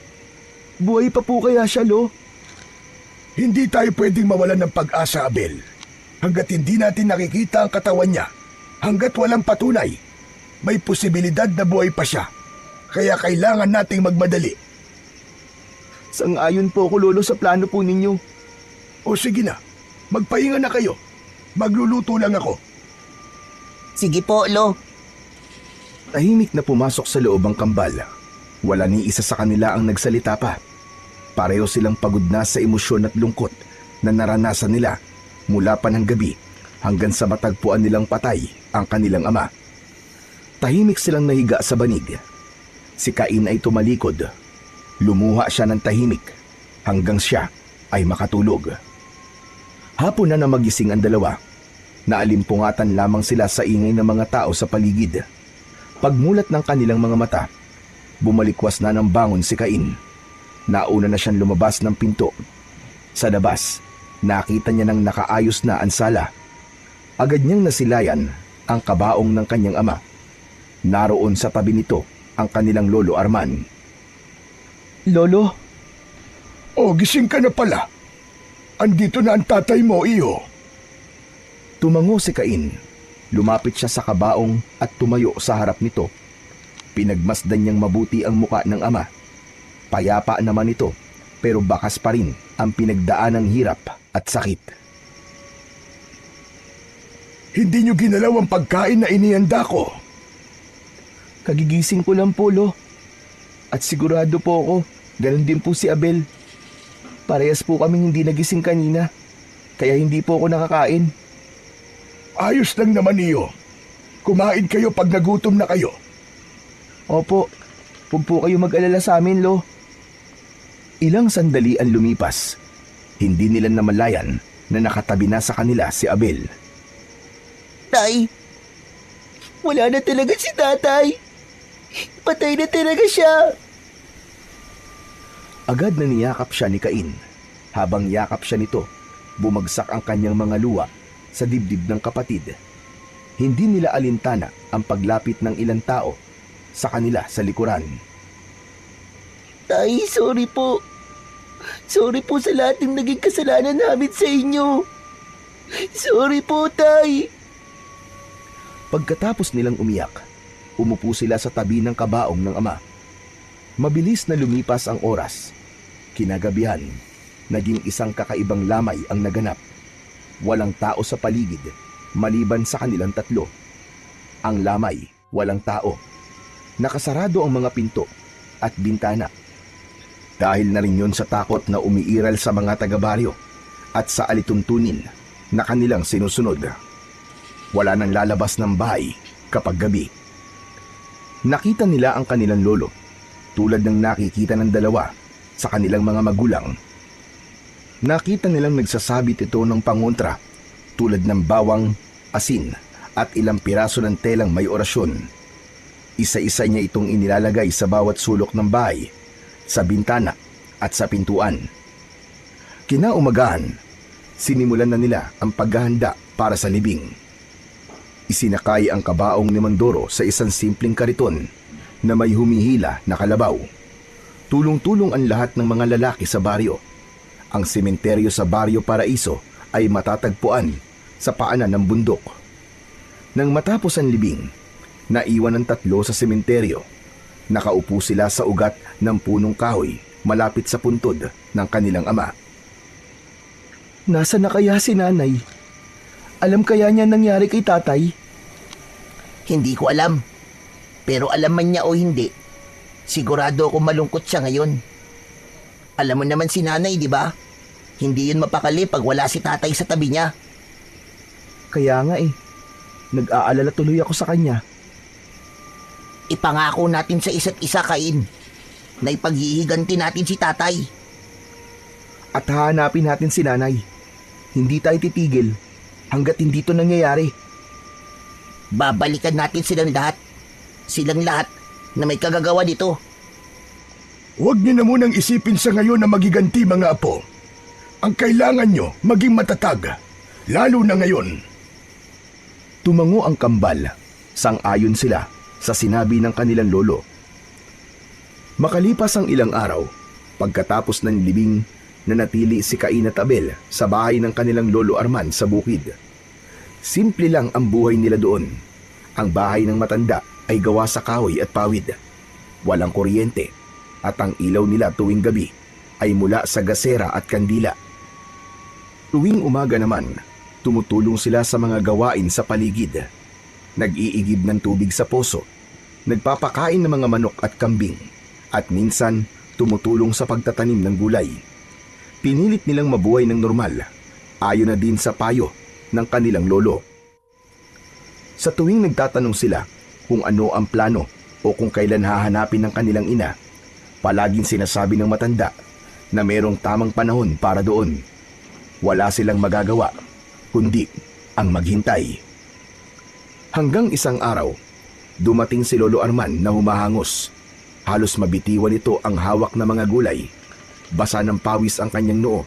Speaker 3: Buhay pa po kaya siya, Lo?
Speaker 5: Hindi tayo pwedeng mawalan ng pag-asa, Abel. Hanggat hindi natin nakikita ang katawan niya, hanggat walang patunay, may posibilidad na buhay pa siya. Kaya kailangan nating magmadali.
Speaker 3: Sang-ayon po ako, Lolo, sa plano po ninyo.
Speaker 5: O sige na, magpahinga na kayo. Magluluto lang ako.
Speaker 2: Sige po, Lo.
Speaker 1: Tahimik na pumasok sa loob ang kambal. Wala ni isa sa kanila ang nagsalita pa. Pareho silang pagod na sa emosyon at lungkot na naranasan nila mula pa ng gabi hanggang sa matagpuan nilang patay ang kanilang ama. Tahimik silang nahiga sa banig. Si Cain ay tumalikod. Lumuha siya ng tahimik hanggang siya ay makatulog. Hapon na magising ang dalawa. Naalimpungatan lamang sila sa ingay ng mga tao sa paligid. Pagmulat ng kanilang mga mata, bumalikwas na ng bangon si Cain. Nauna na siyang lumabas ng pinto. Sa labas, nakita niya ng nakaayos na ang sala. Agad niyang nasilayan ang kabaong ng kanyang ama. Naroon sa tabi nito ang kanilang Lolo Arman.
Speaker 3: Lolo?
Speaker 5: O, gising ka na pala. Andito na ang tatay mo, iyo.
Speaker 1: Tumango si Cain. Lumapit siya sa kabaong at tumayo sa harap nito. Pinagmasdan niyang mabuti ang muka ng ama. Payapa naman ito, pero bakas pa rin ang pinagdaan ng hirap at sakit.
Speaker 5: Hindi niyo ginalaw ang pagkain na inihanda ko.
Speaker 3: Kagigising ko lang po, Lo. At sigurado po ako, ganun din po si Abel. Parehas po kaming hindi nagising kanina, kaya hindi po ako nakakain.
Speaker 5: Ayos lang naman iyo. Kumain kayo pag nagutom na kayo.
Speaker 3: Opo, huwag po kayo mag-alala sa amin, Lo.
Speaker 1: Ilang sandali ang lumipas. Hindi nila namalayan na nakatabi na sa kanila si Abel.
Speaker 2: Tay, wala na talaga si tatay. Patay na talaga siya.
Speaker 1: Agad na niyakap siya ni Cain. Habang yakap siya nito, bumagsak ang kanyang mga luha sa dibdib ng kapatid. Hindi nila alintana ang paglapit ng ilang tao sa kanila sa likuran.
Speaker 2: Tay, sorry po. Sorry po sa lahat ng naging kasalanan namin sa inyo. Sorry po, Tay.
Speaker 1: Pagkatapos nilang umiyak, umupo sila sa tabi ng kabaong ng ama. Mabilis na lumipas ang oras. Kinagabihan, naging isang kakaibang lamay ang naganap. Walang tao sa paligid, maliban sa kanilang tatlo. Ang lamay, walang tao. Nakasarado ang mga pinto at bintana. Dahil na rin yun sa takot na umiiral sa mga taga-baryo at sa alituntunin na kanilang sinusunod. Wala nang lalabas ng bahay kapag gabi. Nakita nila ang kanilang lolo, tulad ng nakikita ng dalawa sa kanilang mga magulang. Nakita nilang nagsasabit ito ng pangontra, tulad ng bawang, asin at ilang piraso ng telang may orasyon. Isa-isa niya itong inilalagay sa bawat sulok ng bahay, sa bintana at sa pintuan. Kinaumagahan, sinimulan na nila ang paghahanda para sa libing. Isinakay ang kabaong ni Mandoro sa isang simpleng kariton na may humihila na kalabaw. Tulong-tulong ang lahat ng mga lalaki sa baryo. Ang sementeryo sa Baryo Paraiso ay matatagpuan sa paanan ng bundok. Nang matapos ang libing, naiwan ang tatlo sa sementeryo. Nakaupo sila sa ugat ng punong kahoy malapit sa puntod ng kanilang ama.
Speaker 3: Nasa na kaya si nanay? Alam kaya niya nangyari kay tatay?
Speaker 2: Hindi ko alam. Pero alam man niya o hindi, sigurado ako malungkot siya ngayon. Alam mo naman si nanay, di ba? Hindi yun mapakali pag wala si tatay sa tabi niya.
Speaker 3: Kaya nga nag-aalala tuloy ako sa kanya.
Speaker 2: Ipangako natin sa isa't isa, Cain, na ipaghihiganti natin si tatay.
Speaker 3: At hahanapin natin si nanay. Hindi tayo titigil hanggat hindi ito nangyayari.
Speaker 2: Babalikan natin silang lahat. Silang lahat na may kagagawa dito.
Speaker 5: Huwag niyo na munang isipin sa ngayon na magiganti, mga apo. Ang kailangan niyo maging matatag, lalo na ngayon.
Speaker 1: Tumango ang kambal, sang-ayon sila sa sinabi ng kanilang lolo. Makalipas ang ilang araw, pagkatapos ng libing, nanatili si Cain at Abel sa bahay ng kanilang lolo Arman sa bukid. Simple lang ang buhay nila doon. Ang bahay ng matanda ay gawa sa kahoy at pawid. Walang kuryente at ang ilaw nila tuwing gabi ay mula sa gasera at kandila. Tuwing umaga naman, tumutulong sila sa mga gawain sa paligid. Nag-iigib ng tubig sa poso, nagpapakain ng mga manok at kambing, at minsan tumutulong sa pagtatanim ng gulay. Pinilit nilang mabuhay ng normal, ayon na din sa payo ng kanilang lolo. Sa tuwing nagtatanong sila kung ano ang plano o kung kailan hahanapin ng kanilang ina, palaging sinasabi ng matanda na merong tamang panahon para doon. Wala silang magagawa kundi ang maghintay. Hanggang isang araw, dumating si Lolo Arman na humahangos. Halos mabitiwan ito ang hawak na mga gulay. Basa ng pawis ang kanyang noo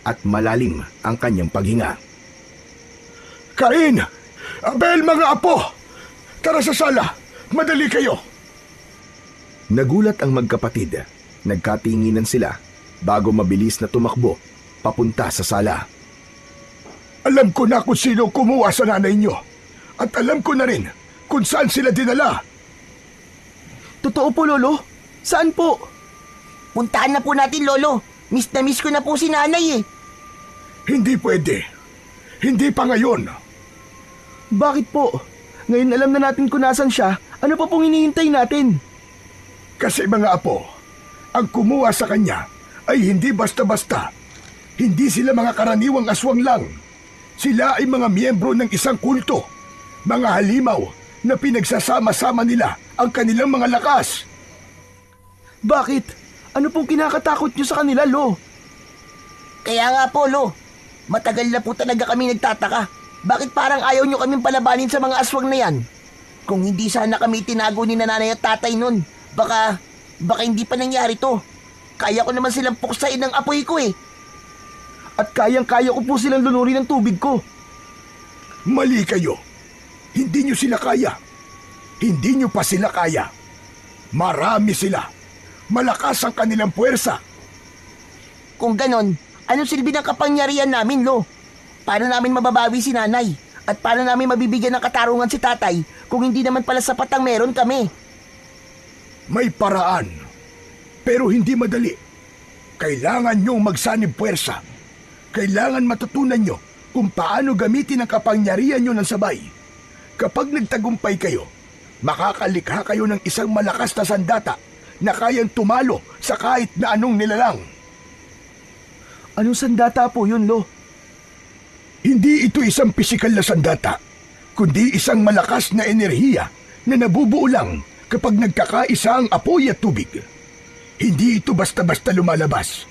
Speaker 1: at malalim ang kanyang paghinga.
Speaker 5: Cain! Abel, mga apo! Tara sa sala! Madali kayo!
Speaker 1: Nagulat ang magkapatid. Nagkatinginan sila bago mabilis na tumakbo papunta sa sala.
Speaker 5: Alam ko na kung sino kumuha sa nanay niyo. At alam ko na rin kung saan sila dinala.
Speaker 3: Totoo po, Lolo? Saan po?
Speaker 2: Puntahan na po natin, Lolo. Miss na miss ko na po si nanay eh.
Speaker 5: Hindi pwede. Hindi pa ngayon.
Speaker 3: Bakit po? Ngayon alam na natin kung nasan siya, ano pa pong hinihintay natin?
Speaker 5: Kasi mga apo, ang kumuha sa kanya ay hindi basta-basta. Hindi sila mga karaniwang aswang lang. Sila ay mga miyembro ng isang kulto. Mga halimaw na pinagsasama-sama nila ang kanilang mga lakas.
Speaker 3: Bakit? Ano pong kinakatakot nyo sa kanila, Lo?
Speaker 2: Kaya nga po, Lo. Matagal na po talaga kami nagtataka. Bakit parang ayaw nyo kaming palabanin sa mga aswang na yan? Kung hindi sana kami tinago ni nanay at tatay nun, baka hindi pa nangyari to. Kaya ko naman silang puksain ng apoy ko eh.
Speaker 3: At kayang-kaya ko po silang lunurin ng tubig ko.
Speaker 5: Mali kayo. Hindi nyo sila kaya. Hindi nyo pa sila kaya. Marami sila. Malakas ang kanilang puwersa.
Speaker 2: Kung ganon, anong silbi ng kapangyarihan namin, Lo? Paano namin mababawi si nanay? At paano namin mabibigyan ng katarungan si tatay kung hindi naman pala sapat ang meron kami?
Speaker 5: May paraan. Pero hindi madali. Kailangan nyong magsanib puwersa. Kailangan matutunan nyo kung paano gamitin ang kapangyarihan nyo ng sabay. Kapag nagtagumpay kayo, makakalikha kayo ng isang malakas na sandata na kayang tumalo sa kahit na anong nilalang.
Speaker 3: Anong sandata po yun, Lo?
Speaker 5: Hindi ito isang pisikal na sandata, kundi isang malakas na enerhiya na nabubuo lang kapag nagkakaisa ang apoy at tubig. Hindi ito basta-basta lumalabas.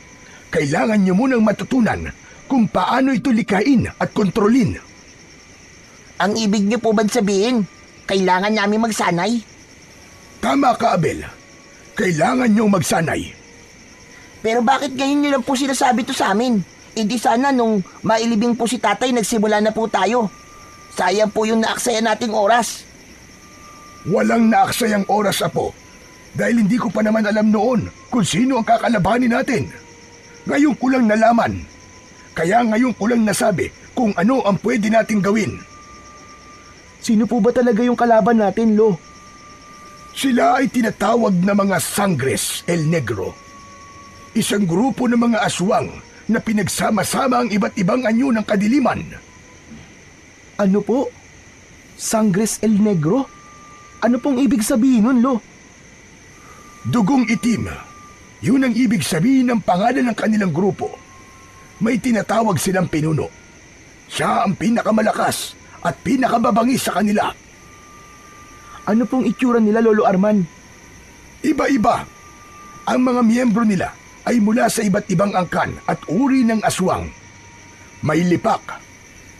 Speaker 5: Kailangan nyo munang matutunan kung paano ito likhain at kontrolin.
Speaker 2: Ang ibig niyo po ba sabihin, kailangan namin magsanay?
Speaker 5: Tama ka, Abel. Kailangan nyong magsanay.
Speaker 2: Pero bakit ngayon niyo lang po sinasabi to sa amin? Hindi sana nung mailibing po si tatay nagsimula na po tayo. Sayang po yung naaksaya nating oras.
Speaker 5: Walang naaksayang oras, Apo. Dahil hindi ko pa naman alam noon kung sino ang kakalabanin natin. Ngayon ko lang nalaman. Kaya ngayon ko lang nasabi kung ano ang pwede nating gawin.
Speaker 3: Sino po ba talaga yung kalaban natin, Lo?
Speaker 5: Sila ay tinatawag na mga Sangres El Negro. Isang grupo ng mga aswang na pinagsama-sama ang iba't ibang anyo ng kadiliman.
Speaker 3: Ano po? Sangres El Negro? Ano pong ibig sabihin nun, Lo?
Speaker 5: Dugong itim. Yun ang ibig sabihin ng pangalan ng kanilang grupo. May tinatawag silang pinuno. Siya ang pinakamalakas at pinakamabangis sa kanila.
Speaker 3: Ano pong itsura nila, Lolo Arman?
Speaker 5: Iba-iba. Ang mga miyembro nila ay mula sa iba't ibang angkan at uri ng aswang. May lipak,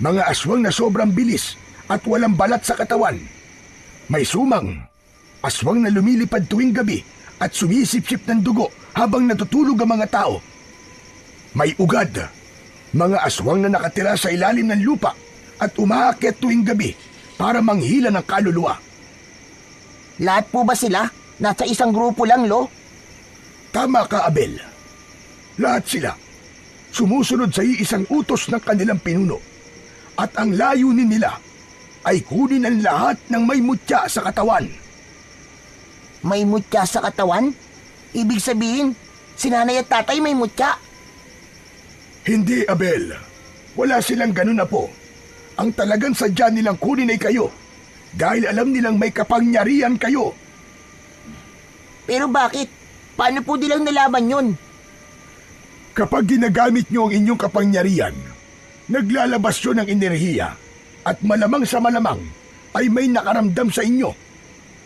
Speaker 5: mga aswang na sobrang bilis at walang balat sa katawan. May sumang, aswang na lumilipad tuwing gabi at sumisip-sip ng dugo habang natutulog ang mga tao. May ugad, mga aswang na nakatira sa ilalim ng lupa at umaakyat tuwing gabi para manghila ng kaluluwa.
Speaker 2: Lahat po ba sila? Nasa isang grupo lang, Lo?
Speaker 5: Tama ka, Abel. Lahat sila sumusunod sa iisang utos ng kanilang pinuno. At ang layunin nila ay kunin ang lahat ng may mutya sa katawan.
Speaker 2: May mutya sa katawan? Ibig sabihin, si nanay at tatay may mutya.
Speaker 5: Hindi, Abel. Wala silang ganun na po. Ang talagang sadya nilang kunin ay kayo. Dahil alam nilang may kapangyarihan kayo.
Speaker 2: Pero bakit? Paano po nilang nalaman yun?
Speaker 5: Kapag ginagamit nyo ang inyong kapangyarihan, naglalabas yun ng enerhiya at malamang sa malamang ay may nakaramdam sa inyo.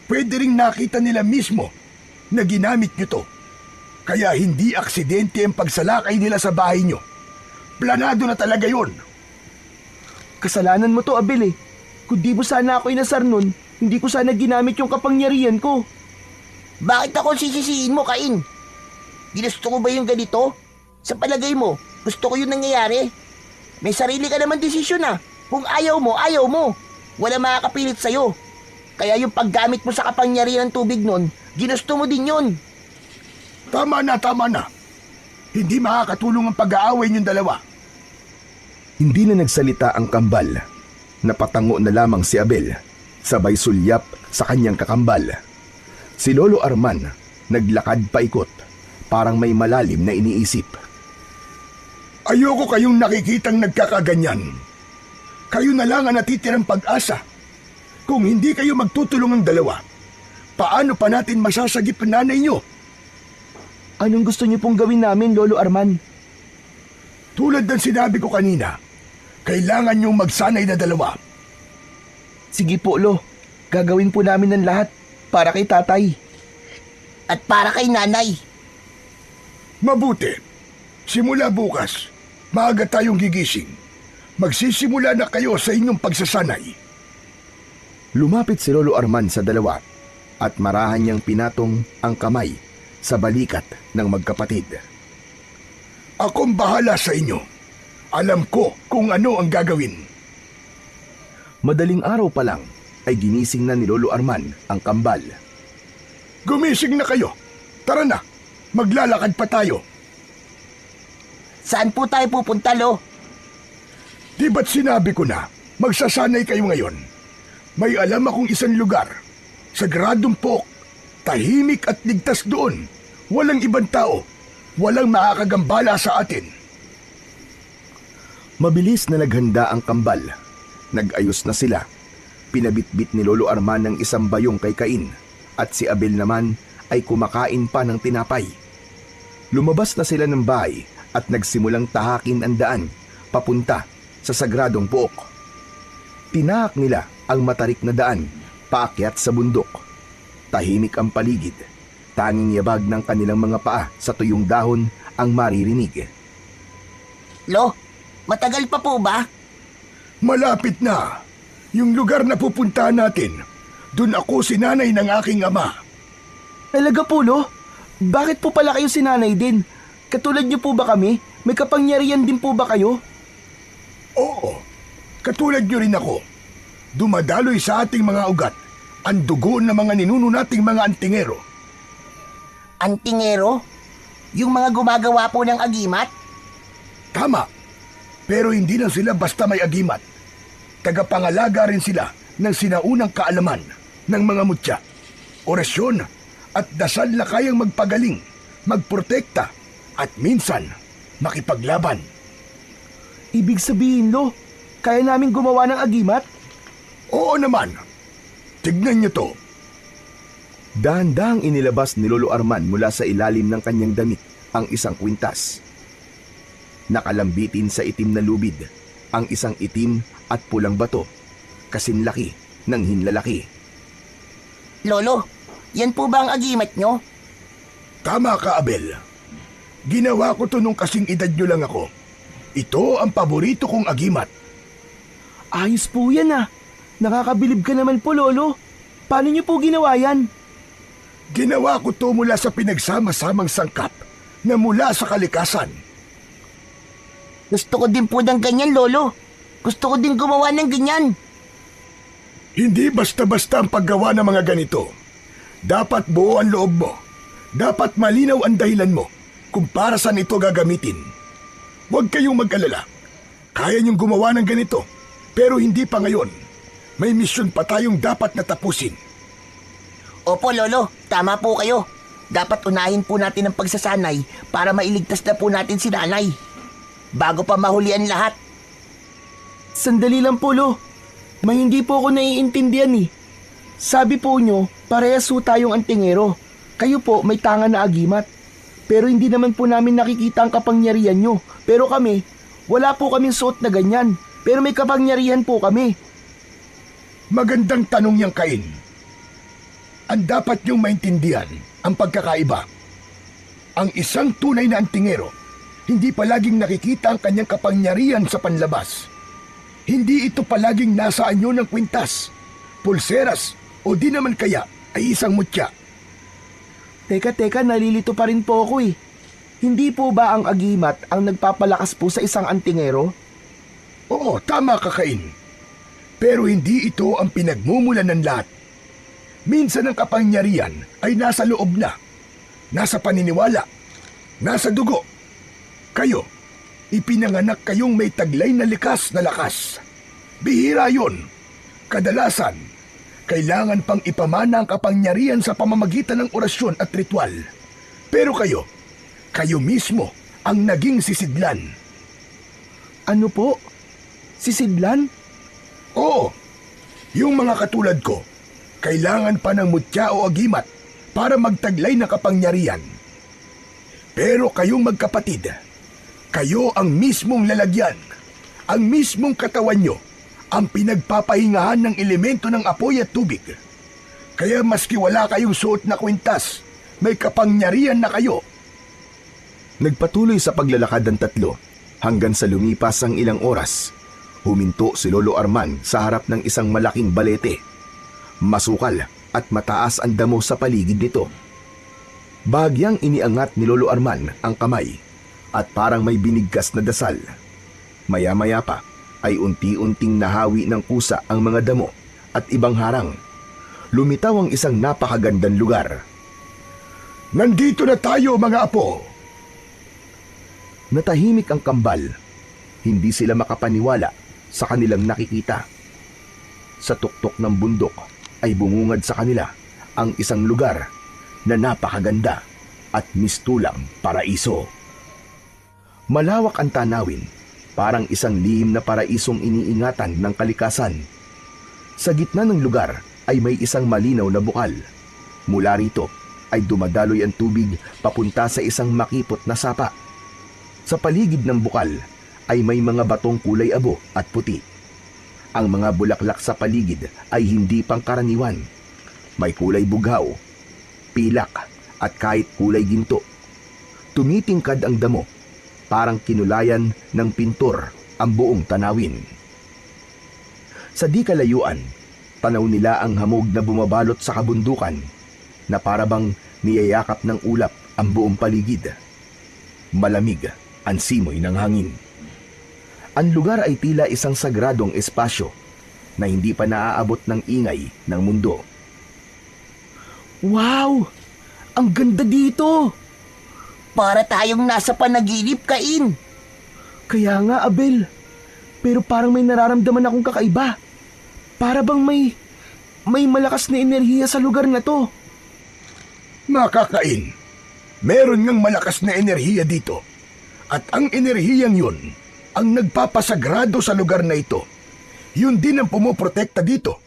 Speaker 5: Pwede ring nakita nila mismo na ginamit nyo to. Kaya hindi aksidente ang pagsalakay nila sa bahay nyo. Planado na talaga yun.
Speaker 3: Kasalanan mo to, Abel eh. Kung di mo sana ako inasar nun, hindi ko sana ginamit yung kapangyarihan ko.
Speaker 2: Bakit ako sisisihin mo, Cain? Ginusto ko ba yung ganito? Sa palagay mo, gusto ko yung nangyayari. May sarili ka naman desisyon na. Kung ayaw mo, ayaw mo. Wala makakapilit sa'yo. Kaya yung paggamit mo sa kapangyarihan ng tubig nun, ginusto mo din yun.
Speaker 5: Tama na, tama na. Hindi makakatulong ang pag-aaway niyong dalawa.
Speaker 1: Hindi na nagsalita ang kambal. Napatango na lamang si Abel, sabay sulyap sa kanyang kakambal. Si Lolo Arman naglakad paikot, parang may malalim na iniisip.
Speaker 5: Ayoko kayong nakikitang nagkakaganyan. Kayo na lang ang natitirang pag-asa. Kung hindi kayo magtutulungan dalawa, paano pa natin masasagip ang nanay nyo?
Speaker 3: Anong gusto niyo pong gawin namin, Lolo Arman?
Speaker 5: Tulad ng sinabi ko kanina, kailangan nyong magsanay na dalawa.
Speaker 3: Sige po, Lo. Gagawin po namin ng lahat para kay tatay.
Speaker 2: At para kay nanay.
Speaker 5: Mabuti. Simula bukas, maaga tayong gigising. Magsisimula na kayo sa inyong pagsasanay.
Speaker 1: Lumapit si Lolo Arman sa dalawa at marahan niyang pinatong ang kamay sa balikat ng magkapatid.
Speaker 5: Akong bahala sa inyo. Alam ko kung ano ang gagawin.
Speaker 1: Madaling araw pa lang ay ginising na ni Lolo Arman ang kambal.
Speaker 5: Gumising na kayo. Tara na, maglalakad pa tayo.
Speaker 2: Saan po tayo pupunta, Lo?
Speaker 5: Di ba't sinabi ko na, magsasanay kayo ngayon? May alam akong isang lugar, sagradong pok, tahimik at ligtas doon. Walang ibang tao, Walang makakagambala sa atin.
Speaker 1: Mabilis na naghanda ang kambal. Nag-ayos na sila. Pinabitbit ni Lolo Arman ng isang bayong kay Cain at si Abel naman ay kumakain pa ng tinapay. Lumabas na sila ng bahay at nagsimulang tahakin ang daan papunta sa sagradong puok. Tinahak nila ang matarik na daan paakyat sa bundok. Tahimik ang paligid. Tanging yabag ng kanilang mga paa sa tuyong dahon ang maririnig.
Speaker 2: Lo, matagal pa po ba?
Speaker 5: Malapit na. Yung lugar na pupuntahan natin, dun ako sinanay ng aking ama.
Speaker 3: Talaga po, Lo? Bakit po pala kayo sinanay din? Katulad niyo po ba kami? May kapangyarihan din po ba kayo?
Speaker 5: Oo, katulad nyo rin ako. Dumadaloy sa ating mga ugat ang dugo ng mga ninuno nating mga antingero.
Speaker 2: Antingero? Yung mga gumagawa po ng agimat?
Speaker 5: Tama, pero hindi lang sila basta may agimat. Tagapangalaga rin sila ng sinaunang kaalaman ng mga mutya, orasyon at dasal na kayang magpagaling, magprotekta at minsan makipaglaban.
Speaker 3: Ibig sabihin, Lo, kaya namin gumawa ng agimat?
Speaker 5: Oo naman. Tignan niyo to.
Speaker 1: Dahan-dahang inilabas ni Lolo Arman mula sa ilalim ng kanyang damit ang isang kwintas. Nakalambitin sa itim na lubid ang isang itim at pulang bato, kasinlaki ng hinlalaki.
Speaker 2: Lolo, yan po ba ang agimat nyo?
Speaker 5: Tama ka, Abel. Ginawa ko to nung kasing edad nyo lang ako. Ito ang paborito kong agimat.
Speaker 3: Ayos po yan ah. Nakakabilib ka naman po, Lolo. Paano niyo po ginawa yan?
Speaker 5: Ginawa ko to mula sa pinagsama-samang sangkap na mula sa kalikasan.
Speaker 2: Gusto ko din po ng ganyan, Lolo. Gusto ko din gumawa ng ganyan.
Speaker 5: Hindi basta-basta ang paggawa ng mga ganito. Dapat buo ang loob mo. Dapat malinaw ang dahilan mo kung para saan ito gagamitin. Huwag kayong mag-alala. Kaya niyong gumawa ng ganito, pero hindi pa ngayon. May misyon pa tayong dapat natapusin.
Speaker 2: Opo, Lolo. Tama po kayo. Dapat unahin po natin ang pagsasanay para mailigtas na po natin si nanay. Bago pa mahuli ang lahat.
Speaker 3: Sandali lang po, Lo. May hindi po ako naiintindihan eh. Sabi po nyo, parehas po tayong antingero. Kayo po may tanga na agimat. Pero hindi naman po namin nakikita ang kapangyarihan nyo. Pero kami, wala po kaming suot na ganyan. Pero may kapangyarihan po kami.
Speaker 5: Magandang tanong yang Cain. Ang dapat niyong maintindihan ang pagkakaiba. Ang isang tunay na antingero, hindi palaging nakikita ang kanyang kapangyarihan sa panlabas. Hindi ito palaging nasa anyo ng kwintas, pulseras o di naman kaya ay isang mutya.
Speaker 3: Teka, nalilito pa rin po ako eh. Hindi po ba ang agimat ang nagpapalakas po sa isang antingero?
Speaker 5: Oo, tama ka, Cain. Pero hindi ito ang pinagmumulan ng lahat. Minsan ang kapangyarihan ay nasa loob na, nasa paniniwala, nasa dugo. Kayo, ipinanganak kayong may taglay na likas na lakas. Bihira yun. Kadalasan, kailangan pang ipamana ang kapangyarihan sa pamamagitan ng orasyon at ritual. Pero kayo mismo ang naging sisidlan.
Speaker 3: Ano po? Sisidlan?
Speaker 5: Oo, yung mga katulad ko, kailangan pa ng mutya o agimat para magtaglay ng kapangyarihan. Pero kayong magkapatid, kayo ang mismong lalagyan, ang mismong katawan nyo, ang pinagpapahingahan ng elemento ng apoy at tubig. Kaya maski wala kayong suot na kwintas, may kapangyarihan na kayo.
Speaker 1: Nagpatuloy sa paglalakad ng tatlo hanggang sa lumipas ang ilang oras. Huminto si Lolo Arman sa harap ng isang malaking balete. Masukal at mataas ang damo sa paligid nito. Bahagyang iniangat ni Lolo Arman ang kamay at parang may binigkas na dasal. Maya-maya pa ay unti-unting nahawi ng kusa ang mga damo at ibang harang. Lumitaw ang isang napakagandang lugar.
Speaker 5: Nandito na tayo, mga apo!
Speaker 1: Natahimik ang kambal. Hindi sila makapaniwala sa kanilang nakikita. Sa tuktok ng bundok ay bumungad sa kanila ang isang lugar na napakaganda. at mistulang paraiso. Malawak ang tanawin, parang isang lihim na paraisong iniingatan ng kalikasan. Sa gitna ng lugar ay may isang malinaw na bukal. Mula rito ay dumadaloy ang tubig papunta sa isang makipot na sapa. Sa paligid ng bukal ay may mga batong kulay abo at puti. Ang mga bulaklak sa paligid ay hindi pangkaraniwan. May kulay bughaw, pilak at kahit kulay ginto. Tumitingkad ang damo, parang kinulayan ng pintor ang buong tanawin. Sa di kalayuan, tanaw nila ang hamog na bumabalot sa kabundukan na parabang niyayakap ng ulap ang buong paligid. Malamig ang simoy ng hangin. Ang lugar ay tila isang sagradong espasyo na hindi pa naaabot ng ingay ng mundo.
Speaker 3: Wow! Ang ganda dito!
Speaker 2: Para tayong nasa panaginip, Cain.
Speaker 3: Kaya nga, Abel. Pero parang may nararamdaman akong kakaiba. Para bang may malakas na enerhiya sa lugar na to.
Speaker 5: Nakakain. Meron ngang malakas na enerhiya dito. At ang enerhiyang yun ang nagpapasagrado sa lugar na ito. Yun din ang pumoprotekta dito.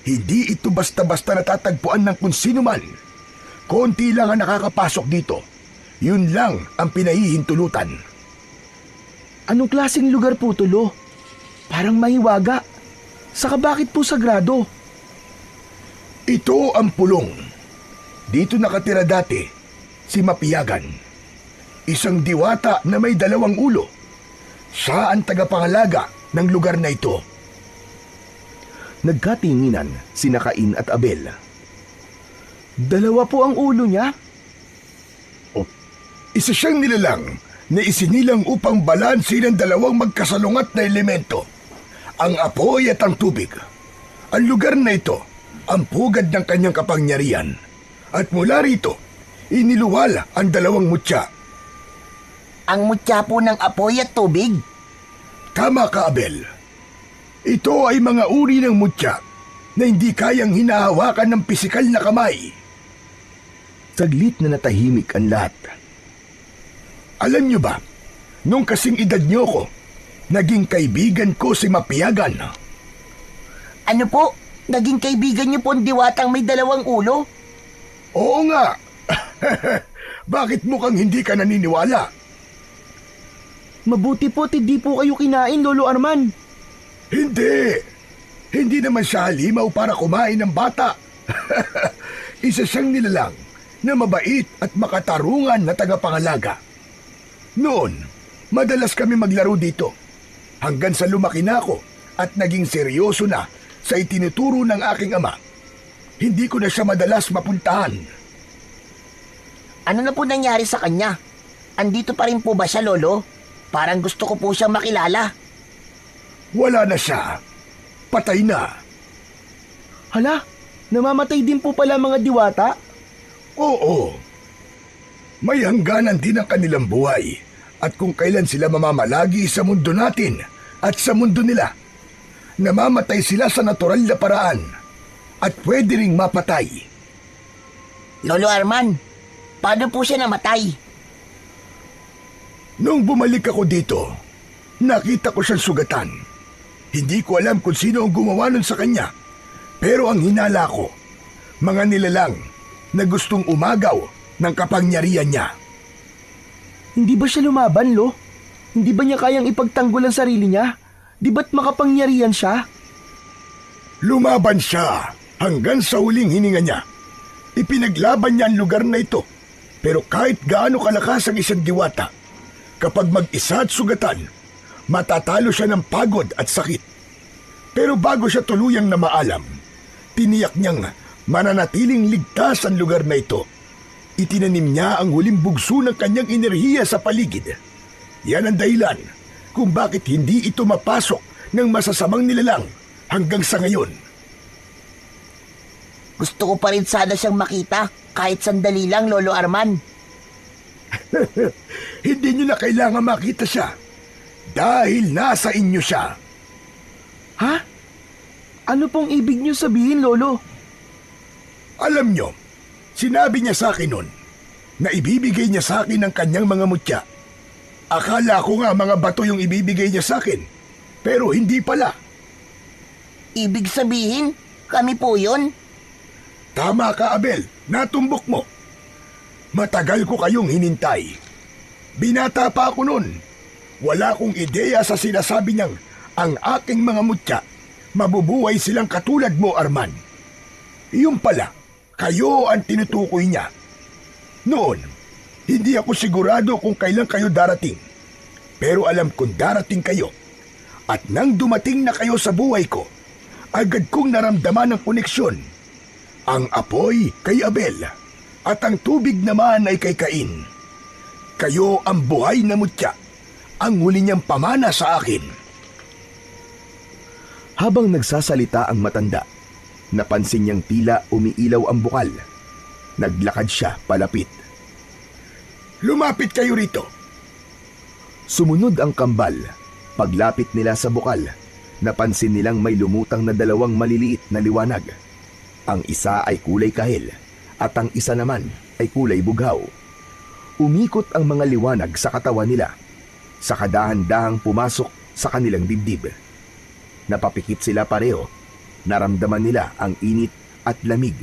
Speaker 5: Hindi ito basta-basta natatagpuan ng kung sino man. Konti lang ang nakakapasok dito. Yun lang ang pinahihintulutan.
Speaker 3: Anong klaseng lugar po, Tulo? Parang mahiwaga. Saka bakit po sagrado?
Speaker 5: Ito ang pulong. Dito nakatira dati si Mapiyagan. Isang diwata na may 2 ulo. Siya ang tagapangalaga ng lugar na ito.
Speaker 1: Nagkatinginan sina Cain at Abel.
Speaker 3: 2 po ang ulo niya?
Speaker 5: Isa siyang nilalang na isinilang upang balansin ang 2 magkasalungat na elemento, ang apoy at ang tubig. Ang lugar na ito ang pugad ng kanyang kapangyarihan, at mula rito, iniluwal ang 2 mutya.
Speaker 2: Ang mutya po ng apoy at tubig.
Speaker 5: Tama ka, Abel. Ito ay mga uri ng mutya na hindi kayang hinahawakan ng pisikal na kamay.
Speaker 1: Saglit na natahimik ang lahat.
Speaker 5: Alam niyo ba, nung kasing edad niyo ko, naging kaibigan ko si Mapiyagan.
Speaker 2: Ano po? Naging kaibigan niyo po ang diwatang may 2 ulo?
Speaker 5: Oo nga. Bakit mukhang hindi ka naniniwala?
Speaker 3: Mabuti po't hindi po kayo kinain, Lolo Arman.
Speaker 5: Hindi. Hindi naman siya halimaw para kumain ng bata. Isa siyang nilalang na mabait at makatarungan na tagapangalaga. Noon, madalas kami maglaro dito. Hanggang sa lumaki na ako at naging seryoso na sa itinuturo ng aking ama. Hindi ko na siya madalas mapuntahan.
Speaker 2: Ano na po nangyari sa kanya? Andito pa rin po ba siya, Lolo? Parang gusto ko po siyang makilala.
Speaker 5: Wala na siya. Patay na.
Speaker 3: Hala, namamatay din po pala mga diwata?
Speaker 5: Oo. May hangganan din ang kanilang buhay. At kung kailan sila mamamalagi sa mundo natin at sa mundo nila, namamatay sila sa natural na paraan at pwede ring mapatay.
Speaker 2: Lolo Arman, paano po siya namatay?
Speaker 5: Nung bumalik ako dito, nakita ko siyang sugatan. Hindi ko alam kung sino ang gumawa nun sa kanya, pero ang hinala ko, mga nilalang na gustong umagaw ng kapangyarihan niya.
Speaker 3: Hindi ba siya lumaban, Lo? Hindi ba niya kayang ipagtanggol ang sarili niya? Di ba't makapangyarihan siya?
Speaker 5: Lumaban siya hanggang sa huling hininga niya. Ipinaglaban niya ang lugar na ito. Pero kahit gaano kalakas ang isang diwata, kapag mag-isa at sugatan, matatalo siya ng pagod at sakit. Pero bago siya tuluyang na maalam, tiniyak niyang mananatiling ligtas ang lugar na ito. Itinanim niya ang huling bugso ng kanyang enerhiya sa paligid. Yan ang dahilan kung bakit hindi ito mapasok ng masasamang nilalang hanggang sa ngayon.
Speaker 2: Gusto ko pa rin sana siyang makita kahit sandali lang, Lolo Arman.
Speaker 5: Hindi niyo na kailangan makita siya dahil nasa inyo siya.
Speaker 3: Ha? Ano pong ibig niyo sabihin, Lolo?
Speaker 5: Alam niyo, sinabi niya sa akin noon, na ibibigay niya sa akin ang kanyang mga mutya. Akala ko nga mga bato yung ibibigay niya sa akin, pero hindi pala.
Speaker 2: Ibig sabihin, kami po yun?
Speaker 5: Tama ka, Abel. Natumbok mo. Matagal ko kayong hinintay. Binata pa ako nun. Wala akong ideya sa sinasabi niyang ang aking mga mutya, mabubuhay silang katulad mo, Arman. Iyon pala, kayo ang tinutukoy niya. Noon, hindi ako sigurado kung kailan kayo darating. Pero alam kong darating kayo. At nang dumating na kayo sa buhay ko, agad kong naramdaman ang koneksyon. Ang apoy kay Abel at ang tubig naman ay kay Cain. Kayo ang buhay na mutya, ang huli niyang pamana sa akin.
Speaker 1: Habang nagsasalita ang matanda, napansin niyang tila umiilaw ang bukal. Naglakad siya palapit.
Speaker 5: Lumapit kayo rito.
Speaker 1: Sumunod ang kambal. Paglapit nila sa bukal, napansin nilang may lumutang na dalawang maliliit na liwanag. Ang isa ay kulay kahel at ang isa naman ay kulay bughaw. Umikot ang mga liwanag sa katawan nila. Sa kadahan-dahang pumasok sa kanilang dibdib. Napapikit sila pareho. Naramdaman nila ang init at lamig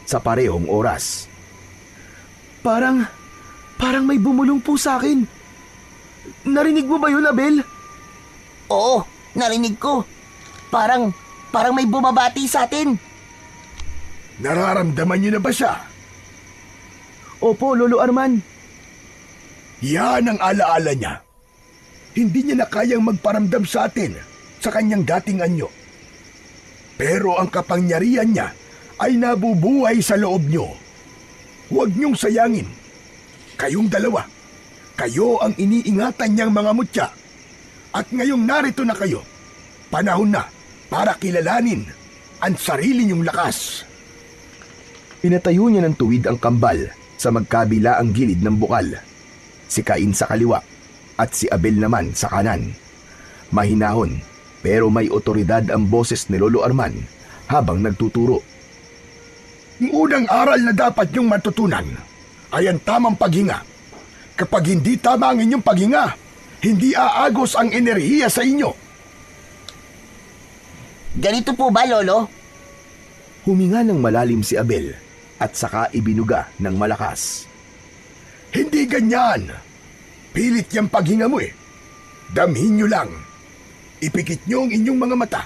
Speaker 1: sa parehong oras.
Speaker 3: Parang may bumulong po sa akin. Narinig mo ba yun, Abel?
Speaker 2: Oo, narinig ko. Parang may bumabati sa atin.
Speaker 5: Nararamdaman niyo na ba siya?
Speaker 3: Opo, Lolo Arman.
Speaker 5: Yan ang alaala niya. Hindi niya na kayang magparamdam sa atin sa kanyang dating anyo. Pero ang kapangyarihan niya ay nabubuhay sa loob niyo. Huwag niyong sayangin. Kayong dalawa, kayo ang iniingatan niyang mga mutya. At ngayong narito na kayo, panahon na para kilalanin ang sarili niyong lakas.
Speaker 1: Pinatayo niya ng tuwid ang kambal sa magkabila ang gilid ng bukal. Si Cain sa kaliwa at si Abel naman sa kanan. Mahinahon pero may otoridad ang boses ni Lolo Arman habang nagtuturo.
Speaker 5: Ang unang aral na dapat niyong matutunan ay ang tamang paghinga. Kapag hindi tama ang inyong paghinga, hindi aagos ang enerhiya sa inyo.
Speaker 2: Ganito po ba, Lolo?
Speaker 1: Huminga ng malalim si Abel at saka ibinuga ng malakas.
Speaker 5: Hindi ganyan. Pilit yung paghinga mo eh. Damhin nyo lang. Ipikit nyo ang inyong mga mata.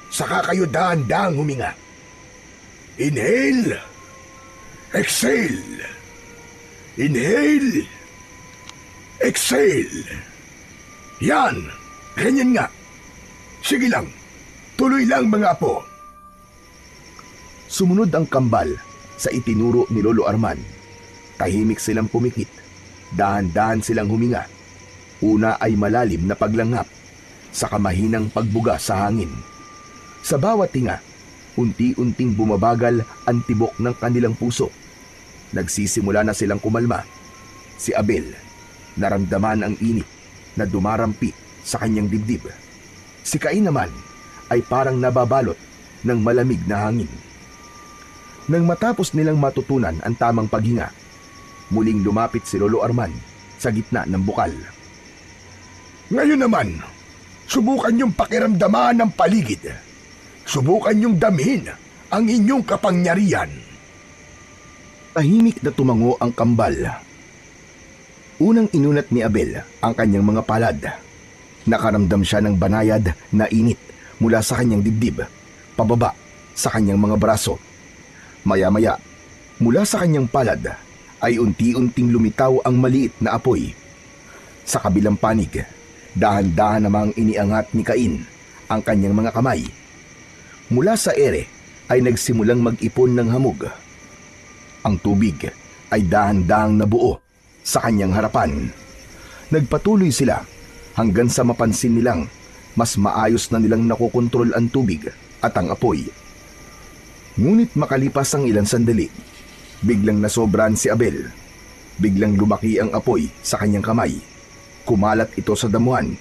Speaker 5: Saka kayo dahan-dahang huminga. Inhale. Exhale. Inhale. Exhale. Yan. Ganyan nga. Sige lang. Tuloy lang mga apo.
Speaker 1: Sumunod ang kambal sa itinuro ni Lolo Arman. Tahimik silang pumikit. Dahan-dahan silang huminga. Una ay malalim na paglanghap, saka mahinang pagbuga sa hangin. Sa bawat tinga, unti-unting bumabagal ang tibok ng kanilang puso. Nagsisimula na silang kumalma. Si Abel, naramdaman ang init na dumarampi sa kanyang dibdib. Si Cain naman ay parang nababalot ng malamig na hangin. Nang matapos nilang matutunan ang tamang paghinga, muling lumapit si Lolo Arman sa gitna ng bukal.
Speaker 5: Ngayon naman, subukan niyong pakiramdaman ang paligid. Subukan niyong damhin ang inyong kapangyarihan.
Speaker 1: Tahimik na tumango ang kambal. Unang inunat ni Abel ang kanyang mga palad. Nakaramdam siya ng banayad na init mula sa kanyang dibdib, pababa sa kanyang mga braso. Maya-maya, mula sa kanyang palad ay unti-unting lumitaw ang maliit na apoy. Sa kabilang panig, dahan-dahan namang iniangat ni Cain ang kanyang mga kamay. Mula sa ere ay nagsimulang mag-ipon ng hamog. Ang tubig ay dahan-dahang nabuo sa kanyang harapan. Nagpatuloy sila hanggang sa mapansin nilang mas maayos na nilang nakokontrol ang tubig at ang apoy. Ngunit makalipas ang ilang sandali, biglang nasobran si Abel. Biglang lumaki ang apoy sa kanyang kamay. Kumalat ito sa damuhan.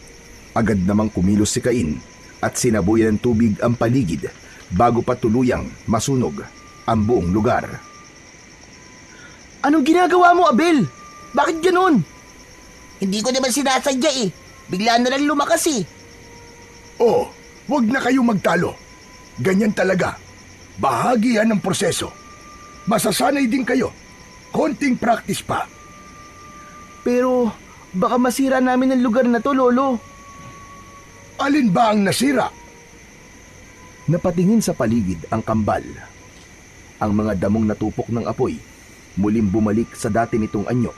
Speaker 1: Agad namang kumilos si Cain at sinabuyan ng tubig ang paligid bago pa tuluyang masunog ang buong lugar.
Speaker 3: Anong ginagawa mo, Abel? Bakit ganun?
Speaker 2: Hindi ko naman sinasadya eh. Bigla na lang lumakas eh.
Speaker 5: Oh, wag na kayong magtalo. Ganyan talaga. Bahagi yan ng proseso. Masasanay din kayo. Konting practice pa.
Speaker 3: Pero baka masira namin ang lugar na to, Lolo.
Speaker 5: Alin ba ang nasira?
Speaker 1: Napatingin sa paligid ang kambal. Ang mga damong natupok ng apoy muling bumalik sa dati nitong anyo.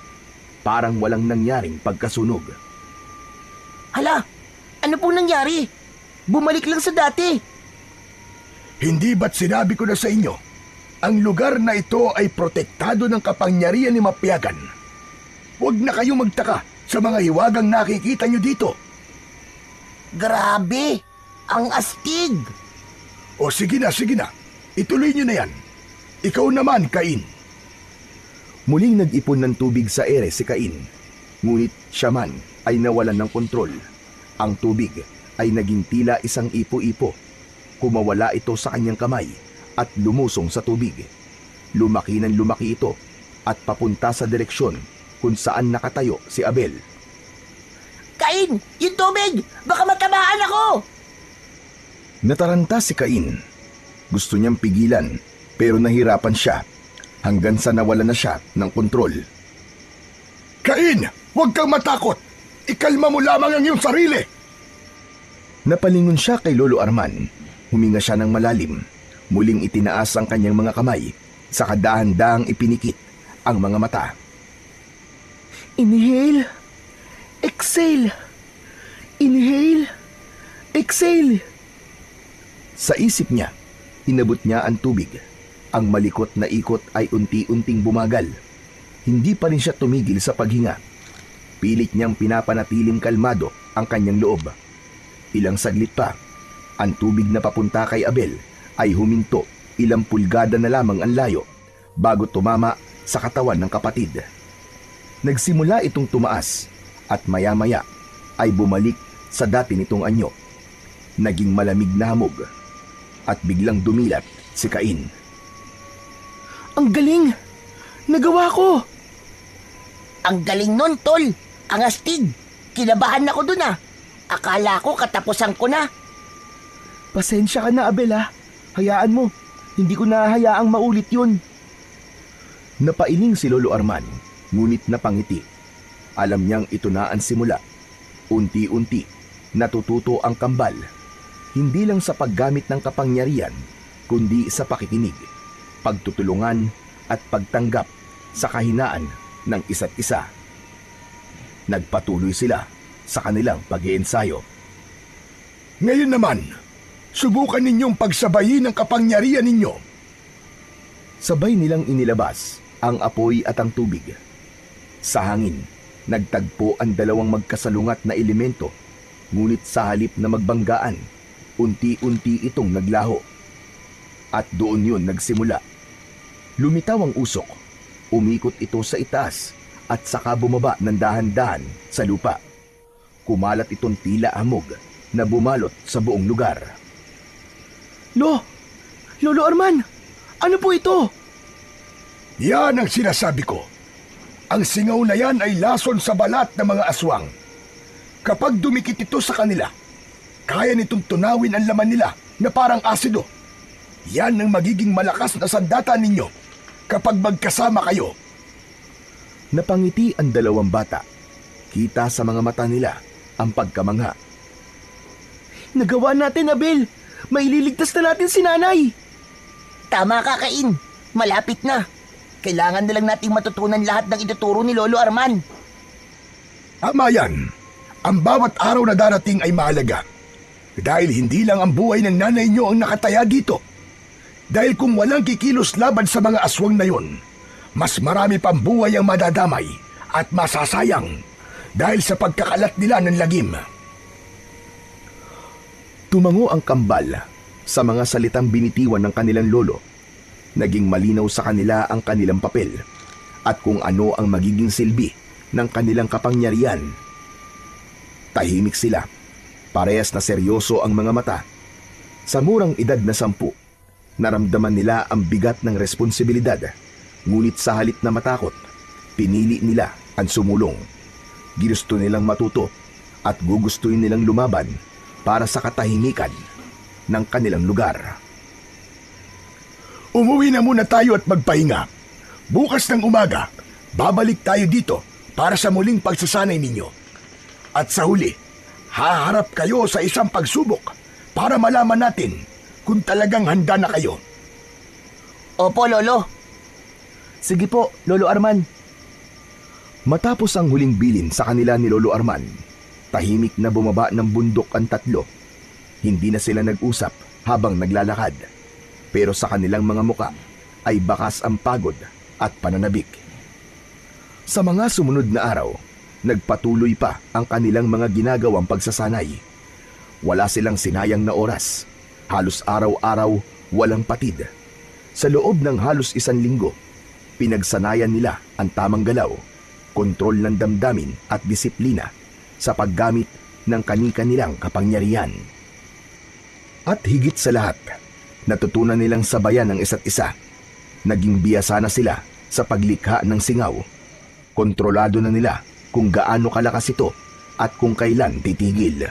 Speaker 1: Parang walang nangyaring pagkasunog.
Speaker 2: Hala, ano pong nangyari? Bumalik lang sa dati.
Speaker 5: Hindi ba't sinabi ko na sa inyo, ang lugar na ito ay protektado ng kapangyarihan ni Mapiagan. Huwag na kayong magtaka sa mga hiwagang nakikita nyo dito.
Speaker 2: Grabe, ang astig.
Speaker 5: O sige na, ituloy nyo na yan. Ikaw naman, Cain.
Speaker 1: Muling nag-ipon ng tubig sa ere si Cain. Ngunit siya man ay nawalan ng kontrol. Ang tubig ay naging tila isang ipo-ipo. Kumawala ito sa kanyang kamay at lumusong sa tubig. Lumaki ng lumaki ito at papunta sa direksyon kung saan nakatayo si Abel.
Speaker 2: Cain, yung tubig! Baka matamaan ako!
Speaker 1: Nataranta si Cain. Gusto niyang pigilan pero nahirapan siya hanggang sa nawala na siya ng kontrol.
Speaker 5: Cain, huwag kang matakot. Ikalma mo lamang ang iyong sarili.
Speaker 1: Napalingon siya kay Lolo Arman. Huminga siya ng malalim. Muling itinaas ang kanyang mga kamay. Saka dahan-dahang ipinikit ang mga mata.
Speaker 3: Inhale. Exhale. Inhale. Exhale.
Speaker 1: Sa isip niya, inabot niya ang tubig. Ang malikot na ikot ay unti-unting bumagal. Hindi pa rin siya tumigil sa paghinga. Pilit niyang pinapanatiling kalmado ang kanyang loob. Ilang saglit pa, ang tubig na papunta kay Abel ay huminto ilang pulgada na lamang ang layo bago tumama sa katawan ng kapatid. Nagsimula itong tumaas at maya-maya ay bumalik sa dati nitong anyo. Naging malamig na hamog at biglang dumilat si Cain.
Speaker 3: Ang galing! Nagawa ko!
Speaker 2: Ang galing nun, tol. Ang astig. Kinabahan ako dun ah. Akala ko katapusan ko na.
Speaker 3: Pasensya ka na, Abel ha. Hayaan mo. Hindi ko na hayaang maulit yun.
Speaker 1: Napailing si Lolo Arman, ngunit napangiti. Alam niyang ito na ang simula. Unti-unti, natututo ang kambal. Hindi lang sa paggamit ng kapangyarihan, kundi sa pakikinig, pagtutulungan at pagtanggap sa kahinaan ng isa't isa. Nagpatuloy sila sa kanilang pag-iensayo.
Speaker 5: Ngayon naman, subukan ninyong pagsabayin ang kapangyarihan ninyo.
Speaker 1: Sabay nilang inilabas ang apoy at ang tubig. Sa hangin, nagtagpo ang dalawang magkasalungat na elemento, ngunit sa halip na magbanggaan, unti-unti itong naglaho. At doon yun nagsimula. Lumitaw ang usok, umikot ito sa itaas at saka bumaba ng dahan-dahan sa lupa. Kumalat itong tila hamog na bumalot sa buong lugar.
Speaker 3: Lolo Arman, ano po ito?
Speaker 5: Yan ang sinasabi ko. Ang singaw na yan ay lason sa balat ng mga aswang. Kapag dumikit ito sa kanila, kaya nitong tunawin ang laman nila na parang asido. Yan ang magiging malakas na sandata ninyo kapag magkasama kayo.
Speaker 1: Napangiti ang dalawang bata. Kita sa mga mata nila ang pagkamangha.
Speaker 3: Nagawa natin, Abel. Maililigtas na natin si nanay.
Speaker 2: Tama ka, Cain. Malapit na. Kailangan na lang nating matutunan lahat ng ituturo ni Lolo Arman.
Speaker 5: Tama yan. Ang bawat araw na darating ay mahalaga. Dahil hindi lang ang buhay ng nanay nyo ang nakataya dito. Dahil kung walang kikilos laban sa mga aswang na yon, mas marami pang buhay ang madadamay at masasayang dahil sa pagkakalat nila ng lagim.
Speaker 1: Tumango ang kambal sa mga salitang binitiwan ng kanilang lolo. Naging malinaw sa kanila ang kanilang papel at kung ano ang magiging silbi ng kanilang kapangyarihan. Tahimik sila. Parehas na seryoso ang mga mata. Sa murang edad na 10, naramdaman nila ang bigat ng responsibilidad Ngunit sa halip na matakot, pinili nila ang sumulong. Ginusto nilang matuto at gugustuhin nilang lumaban para sa katahimikan ng kanilang lugar.
Speaker 5: Umuwi na muna tayo at magpahinga. Bukas ng umaga, babalik tayo dito para sa muling pagsasanay ninyo. At sa huli, haharap kayo sa isang pagsubok para malaman natin kung talagang handa na kayo.
Speaker 2: Opo, Lolo.
Speaker 3: Sige po, Lolo Arman.
Speaker 1: Matapos ang huling bilin sa kanila ni Lolo Arman, tahimik na bumaba ng bundok ang tatlo. Hindi na sila nag-usap habang naglalakad. Pero sa kanilang mga muka ay bakas ang pagod at pananabik. Sa mga sumunod na araw, nagpatuloy pa ang kanilang mga ginagawang pagsasanay. Wala silang sinayang na oras. Halos araw-araw walang patid. Sa loob ng halos 1 linggo, pinagsanayan nila ang tamang galaw, kontrol ng damdamin at disiplina sa paggamit ng kani-kanilang kapangyarihan. At higit sa lahat, natutunan nilang sabayan ang isa't isa. Naging biyasa na sila sa paglikha ng singaw. Kontrolado na nila kung gaano kalakas ito at kung kailan titigil.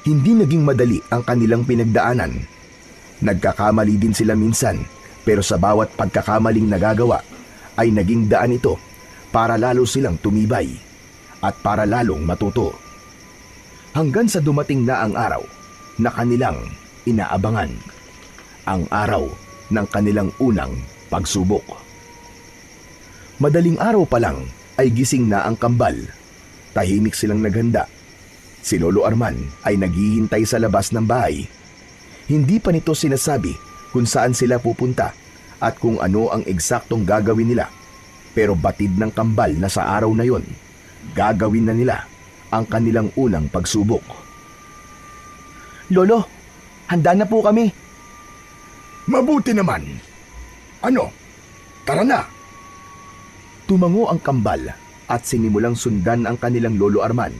Speaker 1: Hindi naging madali ang kanilang pinagdaanan. Nagkakamali din sila minsan, pero sa bawat pagkakamaling nagagawa ay naging daan ito para lalo silang tumibay at para lalong matuto. Hanggang sa dumating na ang araw na kanilang inaabangan. Ang araw ng kanilang unang pagsubok. Madaling araw pa lang ay gising na ang kambal. Tahimik silang naghanda. Si Lolo Arman ay naghihintay sa labas ng bahay. Hindi pa nito sinasabi kung saan sila pupunta at kung ano ang eksaktong gagawin nila. Pero batid ng kambal na sa araw na yon, gagawin na nila ang kanilang unang pagsubok.
Speaker 3: Lolo, handa na po kami.
Speaker 5: Mabuti naman. Ano? Tara na.
Speaker 1: Tumango ang kambal at sinimulang sundan ang kanilang Lolo Arman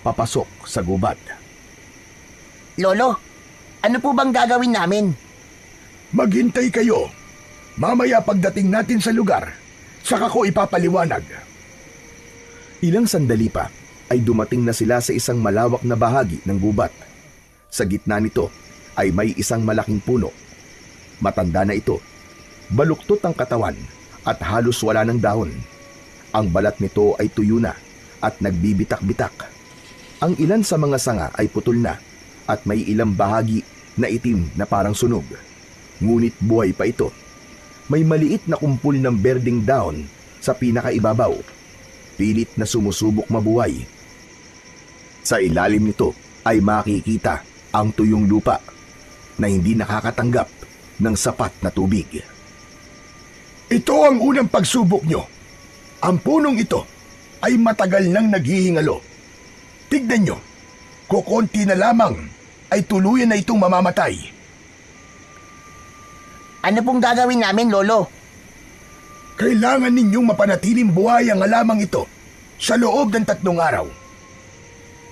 Speaker 1: papasok sa gubat.
Speaker 2: Lolo, ano po bang gagawin namin?
Speaker 5: Maghintay kayo. Mamaya pagdating natin sa lugar, saka ko ipapaliwanag.
Speaker 1: Ilang sandali pa ay dumating na sila sa isang malawak na bahagi ng gubat. Sa gitna nito ay may isang malaking puno. Matanda na ito. Baluktot ang katawan at halos wala ng dahon. Ang balat nito ay tuyo na at nagbibitak-bitak. Ang ilan sa mga sanga ay putol na at may ilang bahagi na itim na parang sunog. Ngunit buhay pa ito. May maliit na kumpul ng berdeng dahon sa pinakaibabaw. Pilit na sumusubok mabuhay. Sa ilalim nito ay makikita ang tuyong lupa na hindi nakakatanggap ng sapat na tubig.
Speaker 5: Ito ang unang pagsubok nyo. Ang punong ito ay matagal nang naghihingalo. Tignan nyo, kukonti na lamang ay tuluyan na itong mamamatay.
Speaker 2: Ano pong gagawin namin, Lolo?
Speaker 5: Kailangan ninyong mapanatiling buhay ang halamang ito sa loob ng 3 araw.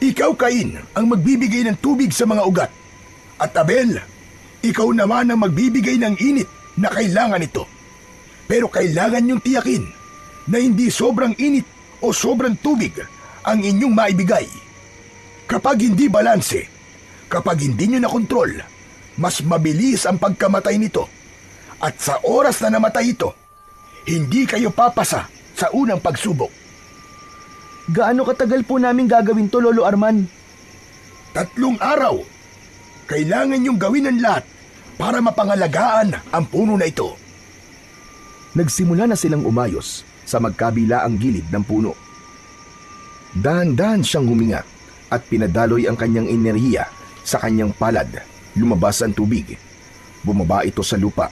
Speaker 5: Ikaw, Cain, ang magbibigay ng tubig sa mga ugat. At Abel, ikaw naman ang magbibigay ng init na kailangan nito. Pero kailangan niyong tiyakin na hindi sobrang init o sobrang tubig ang inyong maibigay. Kapag hindi balanse, kapag hindi nyo nakontrol, mas mabilis ang pagkamatay nito. At sa oras na namatay ito, hindi kayo papasa sa unang pagsubok.
Speaker 3: Gaano katagal po namin gagawin to, Lolo Arman?
Speaker 5: 3 araw. Kailangan niyong gawin ang lahat para mapangalagaan ang puno na ito.
Speaker 1: Nagsimula na silang umayos sa magkabilaang gilid ng puno. Dahan-dahan siyang huminga at pinadaloy ang kanyang enerhiya sa kanyang palad. Lumabas ang tubig. Bumaba ito sa lupa.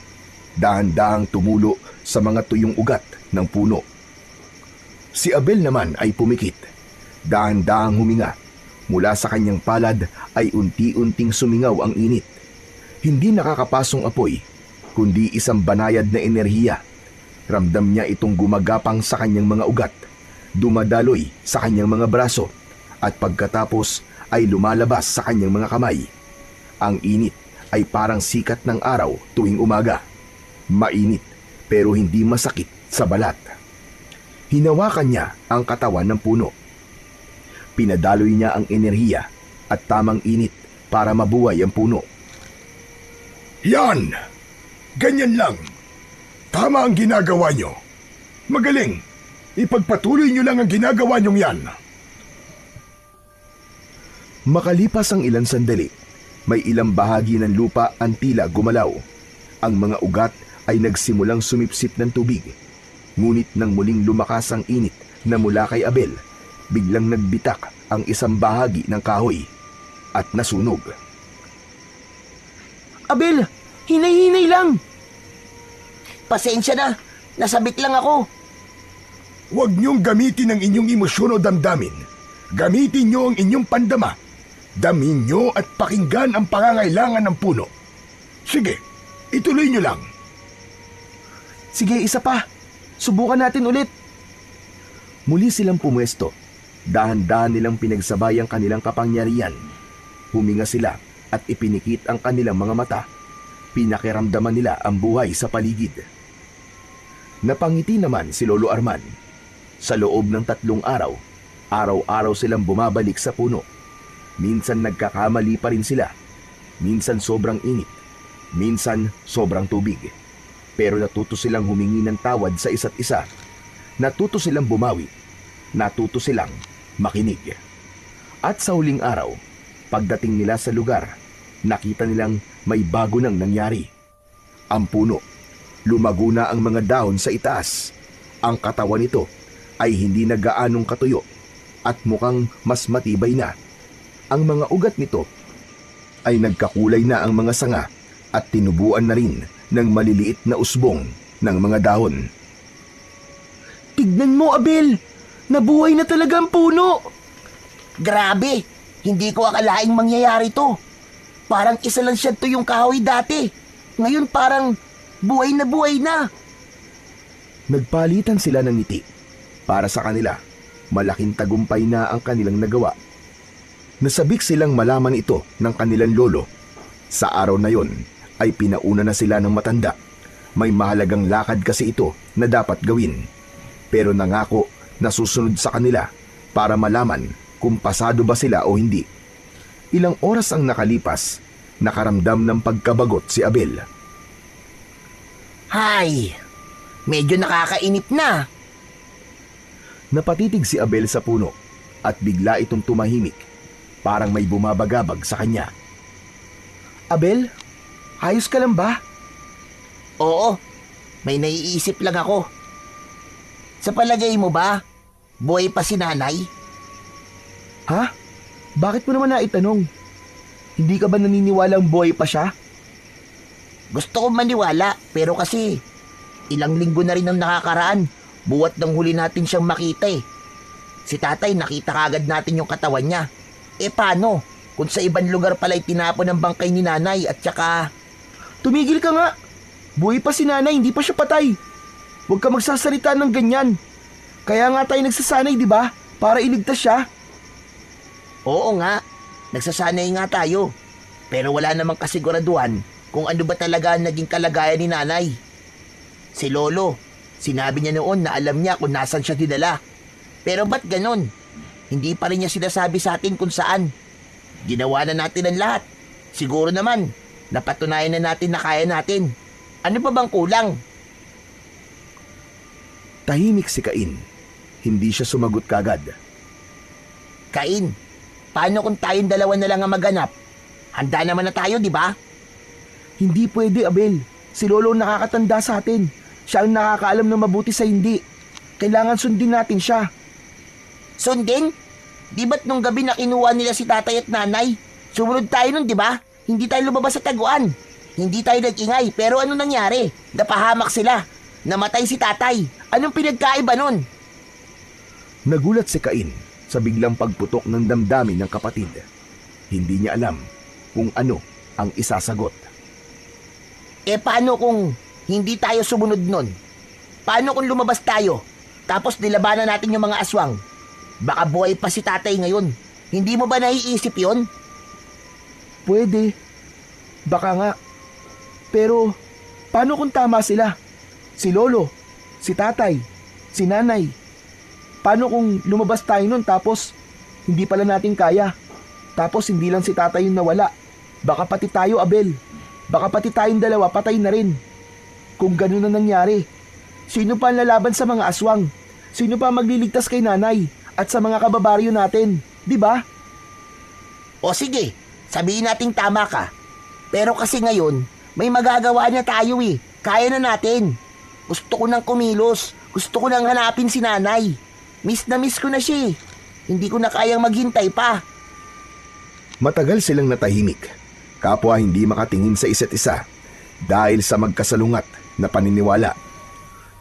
Speaker 1: Dahan-dahang tumulo sa mga tuyong ugat ng puno. Si Abel naman ay pumikit. Dahan-dahang huminga. Mula sa kanyang palad ay unti-unting sumingaw ang init. Hindi nakakapasong apoy, kundi isang banayad na enerhiya. Ramdam niya itong gumagapang sa kanyang mga ugat, dumadaloy sa kanyang mga braso, at pagkatapos ay lumalabas sa kanyang mga kamay. Ang init ay parang sikat ng araw tuwing umaga. Mainit pero hindi masakit sa balat. Hinawakan niya ang katawan ng puno. Pinadaloy niya ang enerhiya at tamang init para mabuhay ang puno.
Speaker 5: Yan! Ganyan lang. Tama ang ginagawa nyo. Magaling. Ipagpatuloy nyo lang ang ginagawa nyong yan.
Speaker 1: Makalipas ang ilang sandali, may ilang bahagi ng lupa ang tila gumalaw. Ang mga ugat ay nagsimulang sumipsip ng tubig. Ngunit nang muling lumakas ang init na mula kay Abel, biglang nagbitak ang isang bahagi ng kahoy at nasunog.
Speaker 3: Abel, hinay-hinay lang.
Speaker 2: Pasensya na, nasabik lang ako.
Speaker 5: Huwag nyong gamitin ang inyong emosyon o damdamin. Gamitin nyo ang inyong pandama. Damin nyo at pakinggan ang pangangailangan ng puno. Sige, ituloy nyo lang.
Speaker 3: Sige, isa pa. Subukan natin ulit.
Speaker 1: Muli silang pumwesto. Dahan-dahan nilang pinagsabay ang kanilang kapangyarihan. Huminga sila at ipinikit ang kanilang mga mata. Pinakiramdaman nila ang buhay sa paligid. Napangiti naman si Lolo Arman. Sa loob ng 3 araw, araw-araw silang bumabalik sa puno. Minsan nagkakamali pa rin sila. Minsan sobrang init. Minsan sobrang tubig. Pero natuto silang humingi ng tawad sa isa't isa. Natuto silang bumawi. Natuto silang makinig. At sa huling araw, pagdating nila sa lugar, nakita nilang may bago nang nangyari. Ang puno, lumago na ang mga dahon sa itaas. Ang katawan nito ay hindi na gaanong katuyo at mukhang mas matibay na. Ang mga ugat nito ay nagkakulay na ang mga sanga at tinubuan na rin ng maliliit na usbong ng mga dahon.
Speaker 3: Tignan mo, Abel. Nabuhay na talaga ang puno.
Speaker 2: Grabe, hindi ko akalaing mangyayari to. Parang isa lang siya to yung kahoy dati. Ngayon parang buhay na.
Speaker 1: Nagpalitan sila ng ngiti. Para sa kanila, malaking tagumpay na ang kanilang nagawa. Nasabik silang malaman ito ng kanilang lolo. Sa araw na yon ay pinauna na sila ng matanda. May mahalagang lakad kasi ito na dapat gawin. Pero nangako na susunod sa kanila para malaman kung pasado ba sila o hindi. Ilang oras ang nakalipas, nakaramdam ng pagkabagot si Abel.
Speaker 2: Hay, medyo nakakainip na.
Speaker 1: Napatitig si Abel sa puno at bigla itong tumahimik. Parang may bumabagabag sa kanya.
Speaker 3: Abel, ayos ka lang ba?
Speaker 2: Oo, may naiisip lang ako. Sa palagay mo ba, buhay pa si nanay?
Speaker 3: Ha? Bakit mo naman naitanong? Hindi ka ba naniniwalang buhay pa siya?
Speaker 2: Gusto kong maniwala, pero kasi ilang linggo na rin ang nakakaraan. Buwat ng huli natin siyang makita eh. Si tatay nakita kagad natin yung katawan niya. Paano kung sa ibang lugar pala'y tinapon ang bangkay ni nanay at saka...
Speaker 3: Tumigil ka nga. Buhay pa si nanay, hindi pa siya patay. Huwag ka magsasalita ng ganyan. Kaya nga tayo nagsasanay, di ba? Para iligtas siya.
Speaker 2: Oo nga, nagsasanay nga tayo. Pero wala namang kasiguraduhan kung ano ba talaga ang naging kalagayan ni nanay. Si Lolo, sinabi niya noon na alam niya kung nasan siya dinala. Pero ba't ganon? Hindi pa rin niya sinasabi sa atin kung saan. Ginawa na natin ang lahat. Siguro naman, napatunayan na natin na kaya natin. Ano pa bang kulang?
Speaker 1: Tahimik si Cain. Hindi siya sumagot kagad.
Speaker 2: Cain, paano kung tayong dalawa na lang ang maganap? Handa naman na tayo, di ba?
Speaker 3: Hindi pwede, Abel. Si Lolo ang nakakatanda sa atin. Siya ang nakakaalam na mabuti sa hindi. Kailangan sundin natin siya.
Speaker 2: Sundin? Di ba't nung gabi na kinuha nila si tatay at nanay? Sumunod tayo nun, di ba? Hindi tayo lumabas sa taguan. Hindi tayo nag-ingay, pero ano nangyari? Napahamak sila. Namatay si tatay. Anong pinagkaiba nun?
Speaker 1: Nagulat si Cain sa biglang pagputok ng damdamin ng kapatid. Hindi niya alam kung ano ang isasagot.
Speaker 2: Paano kung hindi tayo sumunod nun? Paano kung lumabas tayo, tapos nilabanan natin yung mga aswang? Baka buhay pa si tatay ngayon. Hindi mo ba naiisip yon?
Speaker 3: Pwede. Baka nga. Pero, paano kung tama sila? Si Lolo, si tatay, si nanay. Paano kung lumabas tayo nun tapos hindi pala natin kaya? Tapos hindi lang si tatay yung nawala. Baka pati tayo, Abel. Baka pati tayong dalawa patay na rin. Kung ganun na nangyari, sino pa ang lalaban sa mga aswang? Sino pa ang magliligtas kay nanay at sa mga kababaryo natin? Di ba?
Speaker 2: O sige, sabihin nating tama ka. Pero kasi ngayon, may magagawa na tayo eh. Kaya na natin. Gusto ko nang kumilos. Gusto ko nang hanapin si nanay. Miss na miss ko na siya eh. Hindi ko na kayang maghintay pa.
Speaker 1: Matagal silang natahimik. Kapwa hindi makatingin sa isa't isa dahil sa magkasalungat na paniniwala.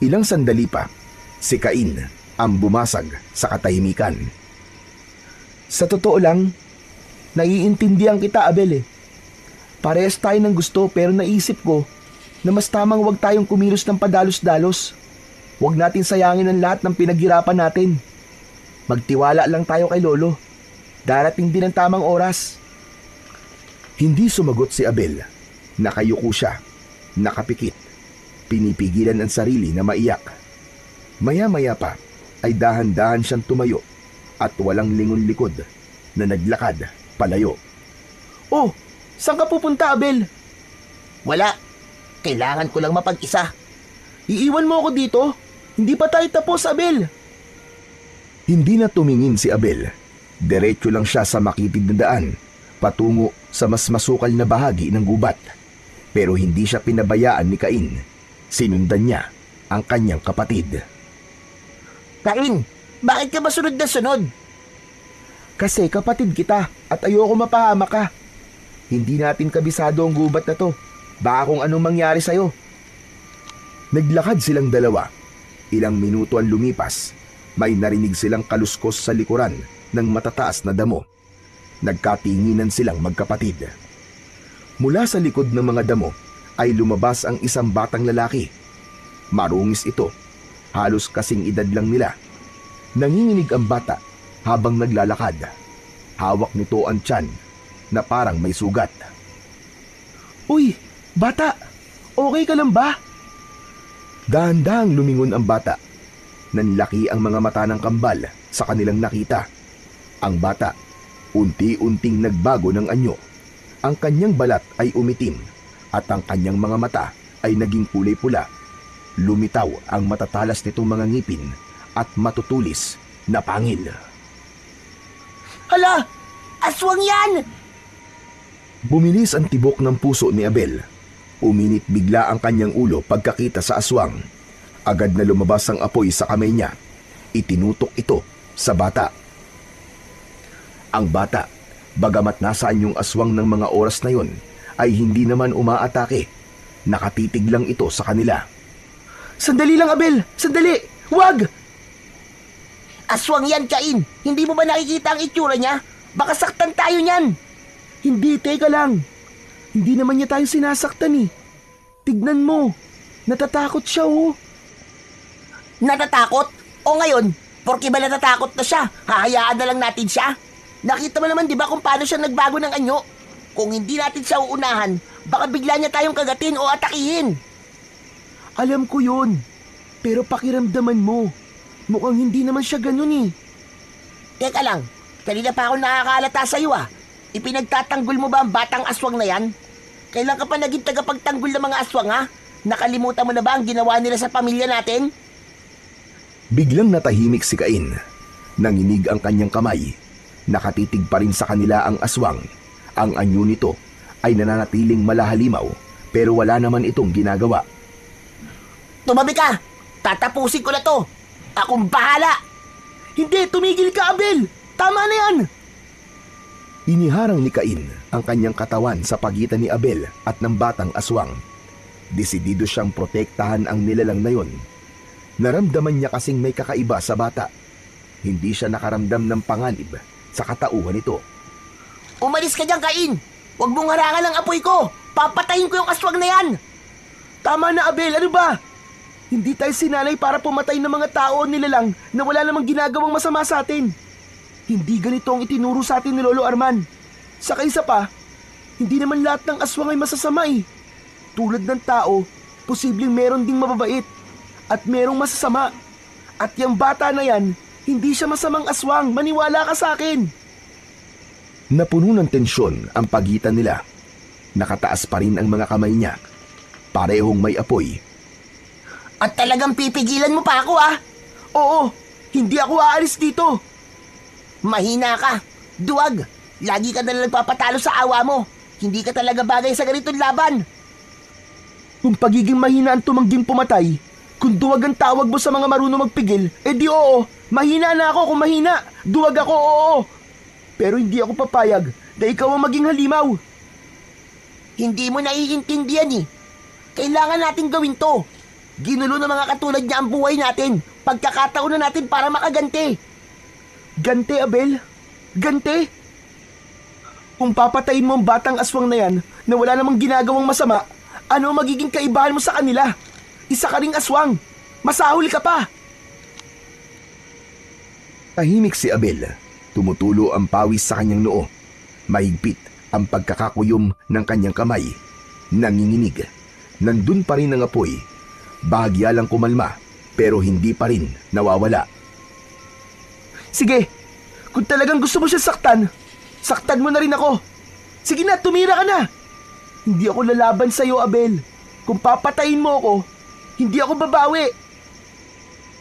Speaker 1: Ilang sandali pa, si Cain ang bumasag sa katahimikan.
Speaker 3: Sa totoo lang, naiintindihan kita, Abel eh. Parehas tayo ng gusto pero naisip ko na mas tamang huwag tayong kumilos ng padalos-dalos. Huwag natin sayangin ang lahat ng pinaghirapan natin. Magtiwala lang tayo kay Lolo. Darating din ang tamang oras.
Speaker 1: Hindi sumagot si Abel. Nakayuko siya, nakapikit. Pinipigilan ang sarili na maiyak. Maya-maya pa ay dahan-dahan siyang tumayo at walang lingon likod na naglakad palayo.
Speaker 3: Oh, saan ka pupunta, Abel?
Speaker 2: Wala. Kailangan ko lang mapag-isa.
Speaker 3: Iiwan mo ako dito? Hindi pa tayo tapos, Abel.
Speaker 1: Hindi na tumingin si Abel. Diretso lang siya sa makitid na daan, patungo sa mas masukal na bahagi ng gubat. Pero hindi siya pinabayaan ni Cain. Sinundan niya ang kanyang kapatid.
Speaker 2: Cain, bakit ka ba sunod na sunod?
Speaker 3: Kasi kapatid kita at ayoko mapahama ka. Hindi natin kabisado ang gubat na to. Baka kung anong mangyari sa'yo.
Speaker 1: Naglakad silang dalawa. Ilang minuto ang lumipas. May narinig silang kaluskos sa likuran ng matataas na damo. Nagkatinginan silang magkapatid. Mula sa likod ng mga damo ay lumabas ang isang batang lalaki. Marungis ito. Halos kasing edad lang nila. Nanginginig ang bata habang naglalakad. Hawak nito ang tiyan na parang may sugat.
Speaker 3: Uy, bata! Okay ka lang ba?
Speaker 1: Dahan-dahang lumingon ang bata. Nanlaki ang mga mata ng kambal sa kanilang nakita. Ang bata, unti-unting nagbago ng anyo. Ang kanyang balat ay umitim at ang kanyang mga mata ay naging kulay pula. Lumitaw ang matatalas nitong mga ngipin at matutulis na pangil.
Speaker 2: Hala! Aswang yan!
Speaker 1: Bumilis ang tibok ng puso ni Abel. Uminit bigla ang kanyang ulo pagkakita sa aswang. Agad na lumabas ang apoy sa kamay niya. Itinutok ito sa bata. Ang bata, bagamat nasaan yung aswang ng mga oras na yon, ay hindi naman umaatake. Nakatitig lang ito sa kanila.
Speaker 3: Sandali lang, Abel! Sandali! Huwag!
Speaker 2: Aswang yan, Cain! Hindi mo ba nakikita ang itsura niya? Baka saktan tayo niyan!
Speaker 3: Hindi, teka lang. Hindi naman niya tayo sinasaktan eh. Tignan mo. Natatakot siya oh.
Speaker 2: Natatakot? O ngayon, porke ba natatakot na siya, hahayaan na lang natin siya? Nakita mo naman di ba kung paano siya nagbago ng anyo? Kung hindi natin siya uunahan, baka bigla niya tayong kagatin o atakihin.
Speaker 3: Alam ko yun. Pero pakiramdaman mo. Mukhang hindi naman siya ganun eh.
Speaker 2: Teka lang, kanina pa ako nakakalata sa'yo ah. Ipinagtatanggol mo ba ang batang aswang na yan? Kailan ka pa naging tagapagtanggol ng mga aswang ha? Nakalimutan mo na ba ang ginawa nila sa pamilya natin?
Speaker 1: Biglang natahimik si Cain. Nanginig ang kanyang kamay. Nakatitig pa rin sa kanila ang aswang. Ang anyo nito ay nananatiling malahalimaw pero wala naman itong ginagawa.
Speaker 2: Tumabi ka! Tatapusin ko na to! Akong bahala!
Speaker 3: Hindi, tumigil ka, Abel! Tama na yan!
Speaker 1: Iniharang ni Cain ang kanyang katawan sa pagitan ni Abel at ng batang aswang. Desidido siyang protektahan ang nilalang na yon. Naramdaman niya kasing may kakaiba sa bata. Hindi siya nakaramdam ng panganib sa katauhan nito.
Speaker 2: Umalis ka dyan, Cain! Huwag mong harangan ang apoy ko! Papatayin ko yung aswang na yan!
Speaker 3: Tama na, Abel! Ano ba? Hindi tayo sinalay para pumatay ng mga tao o nilalang na wala namang ginagawang masama sa atin. Hindi ganito ang itinuro sa atin ni Lolo Arman. Saka isa pa, hindi naman lahat ng aswang ay masasama eh. Tulad ng tao, posibleng meron ding mababait. at merong masasama. At yung bata na yan, hindi siya masamang aswang. Maniwala ka sa akin.
Speaker 1: Napuno ng tensyon ang pagitan nila. Nakataas pa rin ang mga kamay niya. Parehong may apoy.
Speaker 2: At talagang pipigilan mo pa ako ah.
Speaker 3: Oo, hindi ako aalis dito.
Speaker 2: Mahina ka. Duwag. Lagi ka na lang nagpapatalo sa awa mo. Hindi ka talaga bagay sa ganitong laban.
Speaker 3: Kung pagiging mahina ang tumangging pumatay, kung duwag ang tawag mo sa mga marunong magpigil, di oo. Mahina na ako kung mahina. Duwag ako, oo. Pero hindi ako papayag na ikaw ang maging halimaw.
Speaker 2: Hindi mo naiintindihan eh. Kailangan natin gawin to. Ginulo ng mga katulad niya ang buhay natin. Pagkakataon na natin para makaganti.
Speaker 3: Gante, Abel? Gante? Kung papatayin mo ang batang aswang na yan na wala namang ginagawang masama, ano ang magiging kaibahan mo sa kanila? Isa ka ring aswang. Masahol ka pa.
Speaker 1: Tahimik si Abel. Tumutulo ang pawis sa kanyang noo. Mahigpit ang pagkakakuyom ng kanyang kamay. Nanginginig. Nandun pa rin ang apoy. Bahagya lang kumalma, pero hindi pa rin nawawala.
Speaker 3: Sige, kung talagang gusto mo siya saktan, saktan mo na rin ako. Sige na, tumira ka na. Hindi ako lalaban sa iyo, Abel. Kung papatayin mo ako, hindi ako babawi.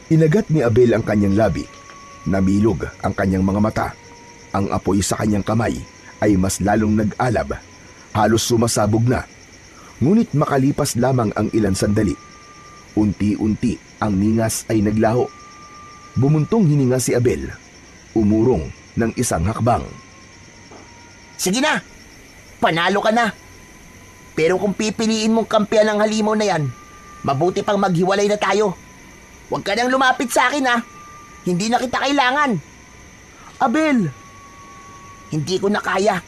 Speaker 1: Inagat ni Abel ang kanyang labi. Nabilog ang kanyang mga mata. Ang apoy sa kanyang kamay ay mas lalong nag-alab. Halos sumasabog na. Ngunit makalipas lamang ang ilang sandali. Unti-unti ang ningas ay naglaho. Bumuntong hininga si Abel. Umurong ng isang hakbang.
Speaker 2: Sige na. Panalo ka na. Pero kung pipiliin mong kampiyan ng halimaw na yan, mabuti pang maghiwalay na tayo. Huwag ka nang lumapit sa akin ha. Hindi na kita kailangan.
Speaker 3: Abel!
Speaker 2: Hindi ko na kaya.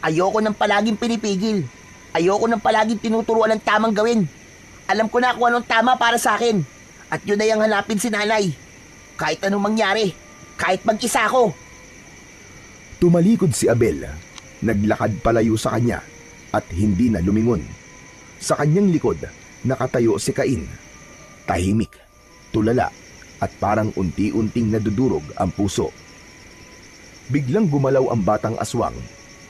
Speaker 2: Ayoko nang palaging pinipigil. Ayoko nang palaging tinuturuan ng tamang gawin. Alam ko na kung anong tama para sa akin. At yun na yung hanapin si nanay. Kahit anong mangyari. Kahit mag-isa ako.
Speaker 1: Tumalikod si Abel. Naglakad palayo sa kanya at hindi na lumingon. Sa kanyang likod, nakatayo si Cain. Tahimik, tulala, at parang unti-unting nadudurog ang puso. Biglang gumalaw ang batang aswang.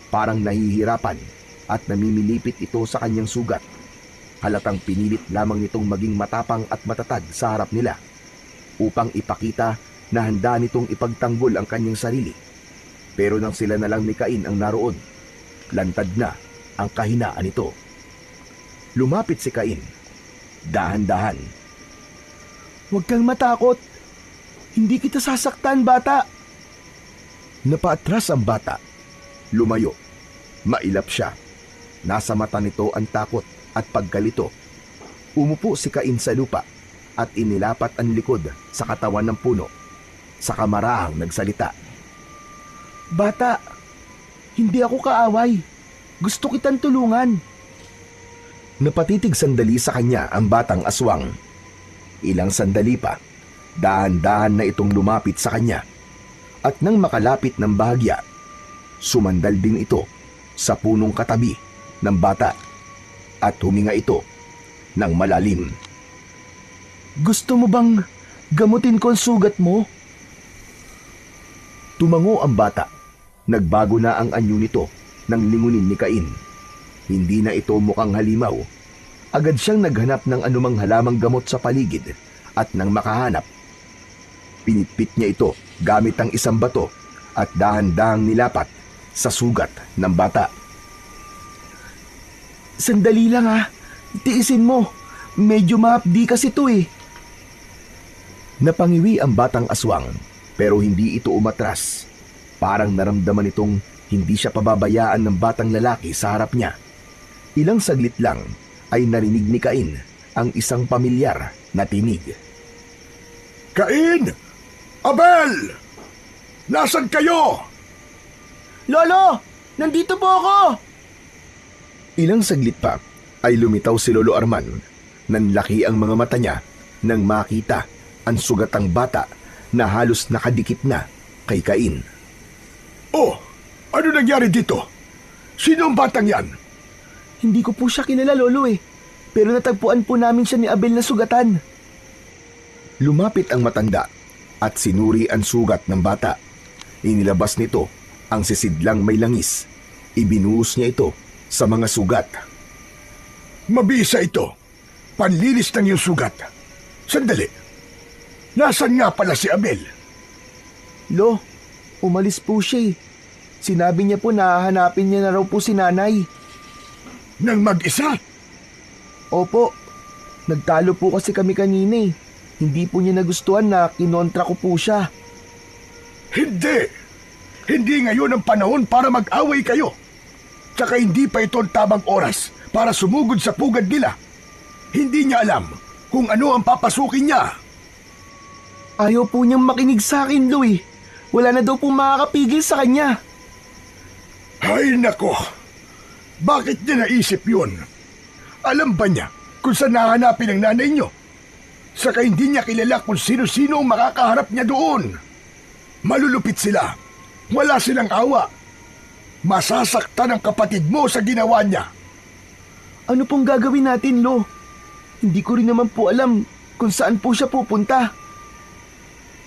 Speaker 1: Parang nahihirapan at namimilipit ito sa kanyang sugat. Halatang pinilit lamang nitong maging matapang at matatag sa harap nila upang ipakita na handa nitong ipagtanggol ang kanyang sarili. Pero nang sila na lang ni Cain ang naroon, lantad na ang kahinaan nito. Lumapit si Cain. Dahan-dahan.
Speaker 3: Huwag kang matakot. Hindi kita sasaktan, bata.
Speaker 1: Napaatras ang bata. Lumayo. Mailap siya. Nasa mata nito ang takot at pagkalito. Umupo si Cain sa lupa at inilapat ang likod sa katawan ng puno. Sa kamarahang nagsalita.
Speaker 3: Bata, hindi ako kaaway. Gusto kitang tulungan.
Speaker 1: Napatitig sandali sa kanya ang batang aswang. Ilang sandali pa, dahan-dahan na itong lumapit sa kanya. At nang makalapit ng bahagya, sumandal din ito sa punong katabi ng bata at huminga ito ng malalim.
Speaker 3: Gusto mo bang gamutin ko ang sugat mo?
Speaker 1: Tumango ang bata. Nagbago na ang anyo nito nang lingunin ni Cain. Hindi na ito mukhang halimaw. Agad siyang naghanap ng anumang halamang gamot sa paligid at nang makahanap, pinitpit niya ito gamit ang isang bato at dahan-dahang nilapat sa sugat ng bata.
Speaker 3: Sandali lang ha. Tiisin mo. Medyo mahapdi kasi ito eh.
Speaker 1: Napangiwi ang batang aswang pero hindi ito umatras. Parang naramdaman itong hindi siya pababayaan ng batang lalaki sa harap niya. Ilang saglit lang ay narinig ni Cain ang isang pamilyar na tinig.
Speaker 5: Cain! Abel! Nasaan kayo?
Speaker 3: Lolo! Nandito po ako!
Speaker 1: Ilang saglit pa ay lumitaw si Lolo Arman. Nanlaki ang mga mata niya nang makita ang sugatang bata na halos nakadikit na kay Cain.
Speaker 5: Oh, ano nangyari dito? Sino ang batang yan?
Speaker 3: Hindi ko po siya kilala, Lolo eh. Pero natagpuan po namin siya ni Abel na sugatan.
Speaker 1: Lumapit ang matanda at sinuri ang sugat ng bata. Inilabas nito ang sisidlang may langis. Ibinuhos niya ito sa mga sugat.
Speaker 5: Mabisa ito. Panlinis ng iyong sugat. Sandali. Nasaan nga pala si Abel?
Speaker 3: Lo, umalis po siya eh. Sinabi niya po na hahanapin niya na raw po si nanay.
Speaker 5: Nang mag-isa?
Speaker 3: Opo, nagtalo po kasi kami kanina eh. Hindi po niya nagustuhan na kinontra ko po siya.
Speaker 5: Hindi! Hindi ngayon ang panahon para mag-away kayo. Tsaka hindi pa ito ang tamang oras para sumugod sa pugad nila. Hindi niya alam kung ano ang papasukin niya.
Speaker 3: Ayaw po niyang makinig sa akin, Lo eh. Wala na daw po makakapigil sa kanya.
Speaker 5: Ay nako! Bakit niya naisip yun? Alam ba niya kung saan nahanapin ang nanay niyo? Saka hindi niya kilala kung sino-sino ang makakaharap niya doon. Malulupit sila. Wala silang awa. Masasaktan ang kapatid mo sa ginawa niya.
Speaker 3: Ano pong gagawin natin, Lo? Hindi ko rin naman po alam kung saan po siya pupunta.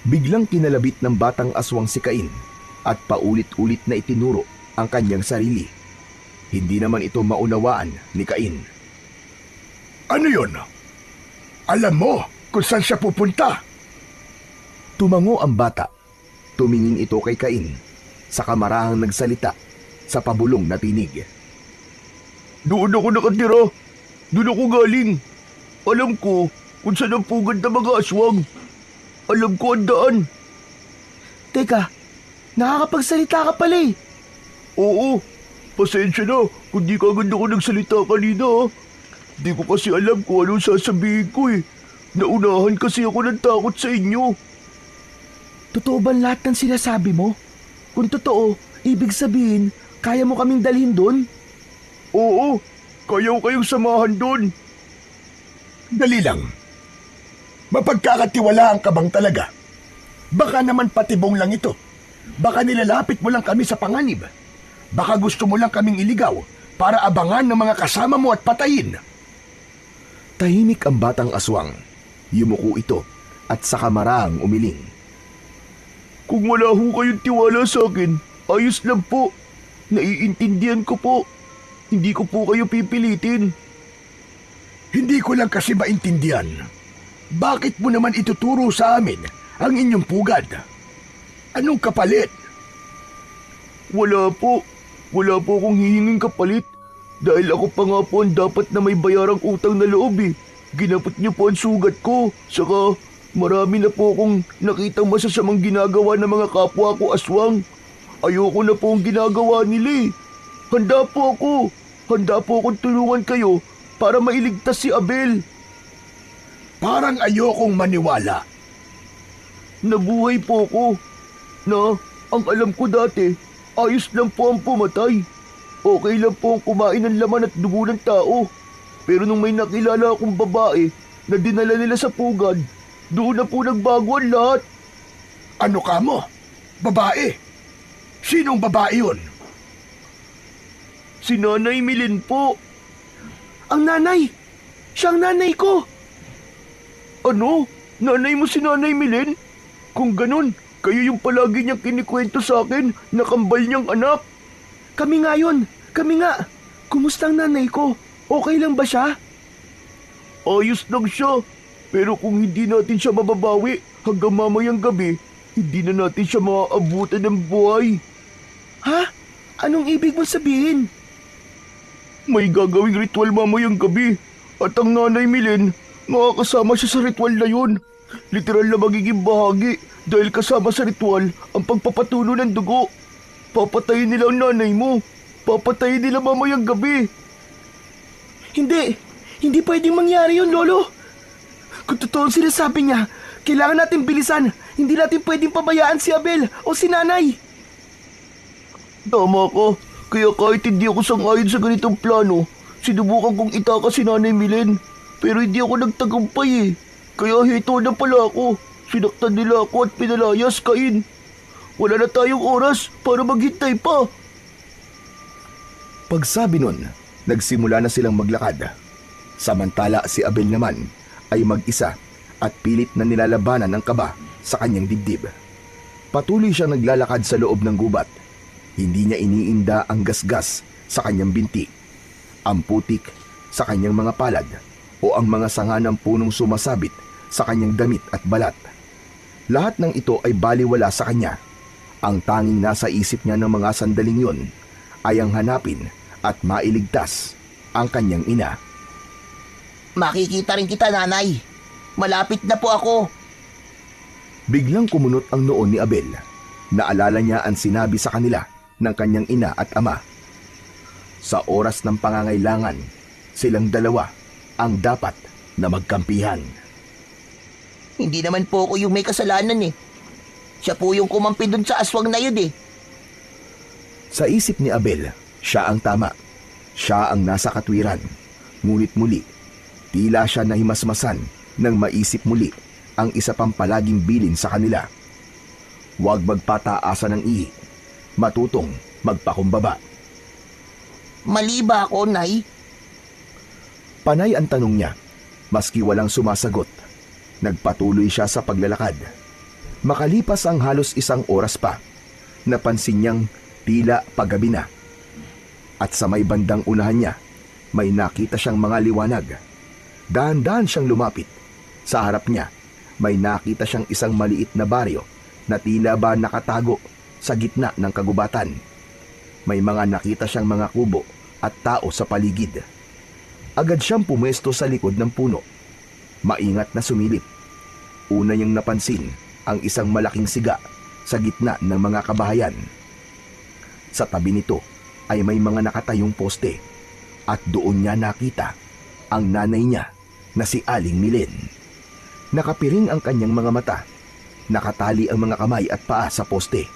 Speaker 1: Biglang kinalabit ng batang aswang si Cain at paulit-ulit na itinuro ang kanyang sarili. Hindi naman ito maunawaan ni Cain.
Speaker 5: Ano yun? Alam mo kung saan siya pupunta?
Speaker 1: Tumango ang bata. Tumingin ito kay Cain. Sa kamarahang nagsalita sa pabulong na tinig.
Speaker 3: Doon ako nakatira. Doon ako galing. Alam ko kung saan ang pugad ng mga aswang. Alam ko ang daan. Teka, nakakapagsalita ka pala eh. Oo, pasensya na kung di ka agad ako nagsalita kanina ha. Di ko kasi alam kung anong sasabihin ko eh. Naunahan kasi ako ng takot sa inyo. Totoo ba lahat ng sinasabi mo? Kung totoo, ibig sabihin, kaya mo kaming dalhin doon? Oo, kaya ko kayong samahan doon.
Speaker 5: Dali lang. Mapagkakatiwalaan ka bang talaga? Baka naman patibong lang ito. Baka nilalapit mo lang kami sa panganib. Baka gusto mo lang kaming iligaw para abangan ng mga kasama mo at patayin.
Speaker 1: Tahimik ang batang aswang. Yumuko ito at sa kamarahang umiling.
Speaker 3: Kung wala ho kayong tiwala sa akin, ayos lang po. Naiintindihan ko po. Hindi ko po kayo pipilitin.
Speaker 5: Hindi ko lang kasi maintindihan. Bakit mo naman ituturo sa amin ang inyong pugad? Anong kapalit?
Speaker 3: Wala po. Wala po akong hihinging kapalit. Dahil ako pa nga po ang dapat na may bayarang utang na loob eh. Ginapot niyo po ang sugat ko. Saka marami na po akong nakitang masasamang ginagawa ng mga kapwa ko aswang. Ayoko na po ang ginagawa nila eh. Handa po ako. Handa po akong tulungan kayo para mailigtas si Abel.
Speaker 5: Parang ayokong maniwala.
Speaker 3: Nabuhay po ako. Na, ang alam ko dati, ayos lang po ang pumatay. Okay lang po ang kumain ng laman at dugo ng tao. Pero nung may nakilala akong babae na dinala nila sa pugad, doon na po nagbago ang lahat.
Speaker 5: Ano ka mo? Babae? Sinong babae yun?
Speaker 3: Si Nanay Milin po. Ang nanay! Siyang nanay ko! Ano? Nanay mo si Nanay Milin? Kung ganun, kayo yung palagi niyang kinikwento sa akin na kambal niyang anak. Kami nga yun. Kami nga. Kumusta ang nanay ko? Okay lang ba siya? Ayos lang siya. Pero kung hindi natin siya mababawi hanggang mamayang gabi, hindi na natin siya maaabutan ng buhay. Ha? Anong ibig mo sabihin? May gagawing ritual mamayang gabi at ang Nanay Milin, makakasama siya sa ritual na yun. Literal na magiging bahagi dahil kasama sa ritual ang pagpapatulo ng dugo. Papatayin nila ang nanay mo. Papatayin nila mamayang gabi. Hindi pwedeng mangyari yun, Lolo. Kung totoo ang sinasabi niya, kailangan natin bilisan. Hindi natin pwedeng pabayaan si Abel o si Nanay. Tama ka. Kaya kahit hindi ako sang-ayon sa ganitong plano, sinubukan kong itaka si Nanay Milin. Pero hindi ako nagtagumpay eh. Kaya hito na pala ako. Sinaktan nila ako at pinalayas, Cain. Wala na tayong oras para maghintay pa.
Speaker 1: Pagsabi nun, nagsimula na silang maglakad. Samantala si Abel naman ay mag-isa at pilit na nilalabanan ang kaba sa kanyang dibdib. Patuloy siyang naglalakad sa loob ng gubat. Hindi niya iniinda ang gasgas sa kanyang binti, ang putik sa kanyang mga palad o ang mga sanga ng punong sumasabit sa kanyang damit at balat. Lahat ng ito ay baliwala sa kanya. Ang tanging nasa isip niya ng mga sandaling yon ay ang hanapin at mailigtas ang kanyang ina.
Speaker 2: Makikita rin kita, nanay. Malapit na po ako.
Speaker 1: Biglang kumunot ang noon ni Abel. Naalala niya ang sinabi sa kanila ng kanyang ina at ama. Sa oras ng pangangailangan, silang dalawa ang dapat na magkampihan.
Speaker 2: Hindi naman po ako yung may kasalanan eh. Siya po yung kumampi dun sa aswang na yun eh.
Speaker 1: Sa isip ni Abel, siya ang tama. Siya ang nasa katwiran. Ngunit muli, tila siya nahimasmasan nang maisip muli ang isa pang palaging bilin sa kanila. Huwag magpataasa ng ihi. Matutong magpakumbaba.
Speaker 2: Mali ba ako, nay?
Speaker 1: Panay ang tanong niya, maski walang sumasagot. Nagpatuloy siya sa paglalakad. Makalipas ang halos 1 oras pa, napansin niyang tila paggabi na. At sa may bandang unahan niya, may nakita siyang mga liwanag. Dahan-dahan siyang lumapit. Sa harap niya, may nakita siyang isang maliit na baryo na tila ba nakatago sa gitna ng kagubatan. May mga nakita siyang mga kubo at tao sa paligid. Agad siyang pumwesto sa likod ng puno. Maingat na sumilip. Una niyang napansin ang isang malaking siga sa gitna ng mga kabahayan. Sa tabi nito ay may mga nakatayong poste at doon niya nakita ang nanay niya na si Aling Milen. Nakapiring ang kanyang mga mata. Nakatali ang mga kamay at paa sa poste.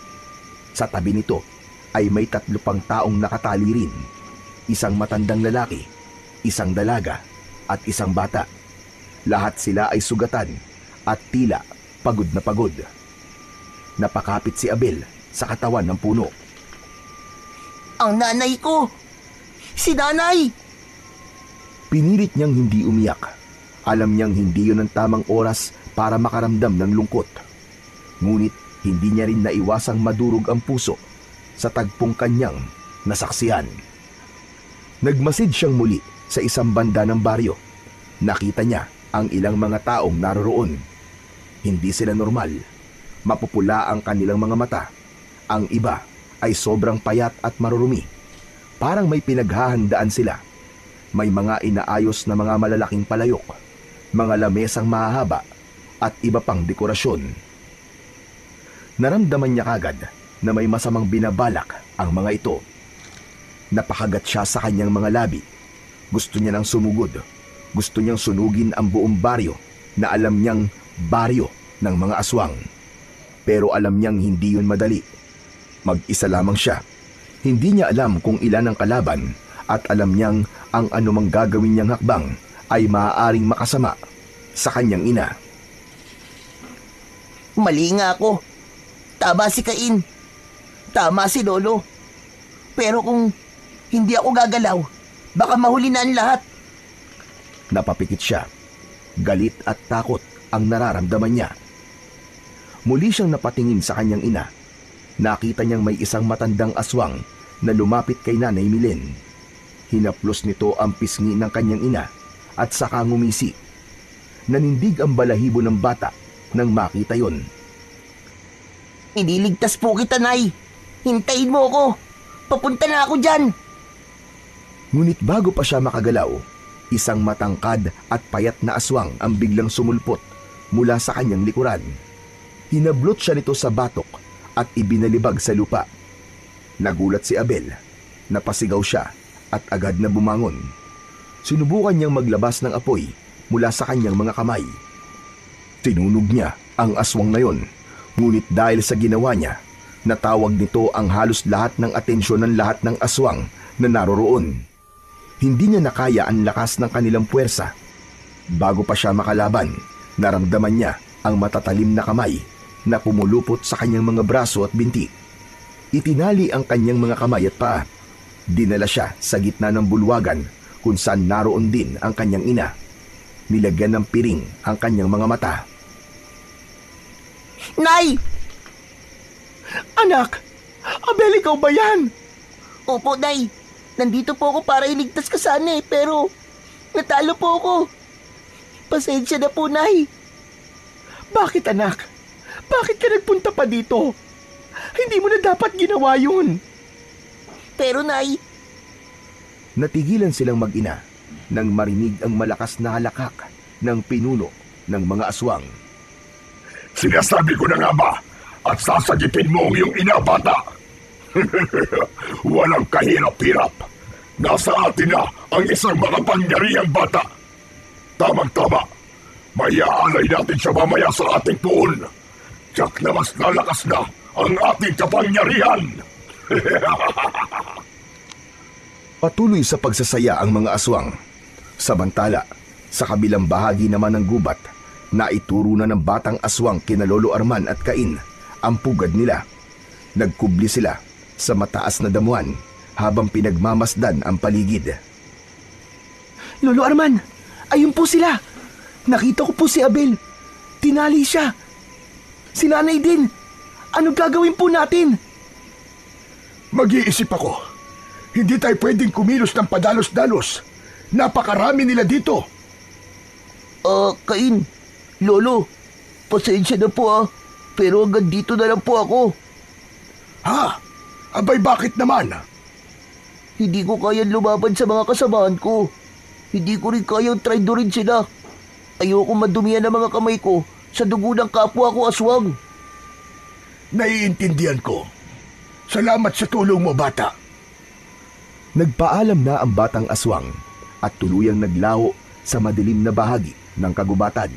Speaker 1: Sa tabi nito ay may 3 pang taong nakatali rin. Isang matandang lalaki, isang dalaga at isang bata. Lahat sila ay sugatan at tila pagod na pagod. Napakapit si Abel sa katawan ng puno.
Speaker 2: Ang nanay ko! Si nanay!
Speaker 1: Pinilit niyang hindi umiyak. Alam niyang hindi yun ang tamang oras para makaramdam ng lungkot. Ngunit hindi niya rin naiwasang madurog ang puso sa tagpong kanyang nasaksihan. Nagmasid siyang muli sa isang banda ng baryo. Nakita niya ang ilang mga taong naroroon. Hindi sila normal. Mapupula ang kanilang mga mata. Ang iba ay sobrang payat at marurumi. Parang may pinaghahandaan sila. May mga inaayos na mga malalaking palayok, mga lamesang mahahaba at iba pang dekorasyon. Naramdaman niya kagad na may masamang binabalak ang mga ito. Napakagat siya sa kanyang mga labi. Gusto niya nang sumugod. Gusto niyang sunugin ang buong baryo na alam niyang baryo ng mga aswang. Pero alam niyang hindi yun madali. Mag-isa lamang siya. Hindi niya alam kung ilan ang kalaban at alam niyang ang anumang gagawin niyang hakbang ay maaaring makasama sa kanyang ina.
Speaker 2: Mali nga ako. Tama si Cain. Tama si Lolo. Pero kung hindi ako gagalaw, baka mahuli na ang lahat.
Speaker 1: Napapikit siya. Galit at takot ang nararamdaman niya. Muli siyang napatingin sa kanyang ina. Nakita niyang may isang matandang aswang na lumapit kay Nanay Milen. Hinaplos nito ang pisngi ng kanyang ina at saka ngumisi. Nanindig ang balahibo ng bata nang makita yon.
Speaker 2: Iniligtas po kita, Nay. Hintayin mo ako. Papunta na ako dyan.
Speaker 1: Ngunit bago pa siya makagalaw, isang matangkad at payat na aswang ang biglang sumulpot mula sa kanyang likuran. Hinablot siya nito sa batok at ibinalibag sa lupa. Nagulat si Abel. Napasigaw siya at agad na bumangon. Sinubukan niyang maglabas ng apoy mula sa kanyang mga kamay. Tinunog niya ang aswang na yon. Ngunit dahil sa ginawa niya, natawag nito ang halos lahat ng atensyon ng lahat ng aswang na naroroon. Hindi niya nakaya ang lakas ng kanilang puwersa. Bago pa siya makalaban, naramdaman niya ang matatalim na kamay na pumulupot sa kanyang mga braso at binti. Itinali ang kanyang mga kamay at paa. Dinala siya sa gitna ng bulwagan kung saan naroon din ang kanyang ina. Nilagyan ng piring ang kanyang mga mata.
Speaker 2: Nay!
Speaker 3: Anak! Abel, ikaw ba yan?
Speaker 2: Opo, Nay. Nandito po ako para iligtas ka sana pero natalo po ako. Pasensya na po, Nay.
Speaker 3: Bakit, anak? Bakit ka nagpunta pa dito? Hindi mo na dapat ginawa yun.
Speaker 2: Pero, Nay,
Speaker 1: Natigilan silang mag-ina nang marinig ang malakas na halakak ng pinuno ng mga aswang.
Speaker 5: Sinasabi ko na nga ba at sasagipin mo ang iyong ina, bata? Walang kahirap-hirap. Nasa atin na ang isang makapangyarihang bata. Tamang-tama. Maiaalay natin siya mamaya sa ating puon. Tiyak na mas lalakas na ang ating kapangyarihan.
Speaker 1: Patuloy sa pagsasaya ang mga aswang. Samantala, sa kabilang bahagi naman ng gubat, naituro na ng batang aswang kina Lolo Arman at Cain ang pugad nila. Nagkubli sila sa mataas na damuhan habang pinagmamasdan ang paligid.
Speaker 3: Lolo Arman, ayun po sila. Nakita ko po si Abel. Tinali siya. Si nanay din. Anong gagawin po natin?
Speaker 5: Mag-iisip ako. Hindi tayo pwedeng kumilos ng padalos-dalos. Napakarami nila dito.
Speaker 2: Cain, Lolo, pasensya na po pero hanggang dito na lang po ako.
Speaker 5: Ha? Abay, bakit naman?
Speaker 2: Hindi ko kayang lumaban sa mga kasamahan ko. Hindi ko rin kayang traidorin sila. Ayoko madumihan ang mga kamay ko sa dugo ng kapwa ko aswang.
Speaker 5: Naiintindihan ko. Salamat sa tulong mo, bata.
Speaker 1: Nagpaalam na ang batang aswang at tuluyang naglaho sa madilim na bahagi ng kagubatan.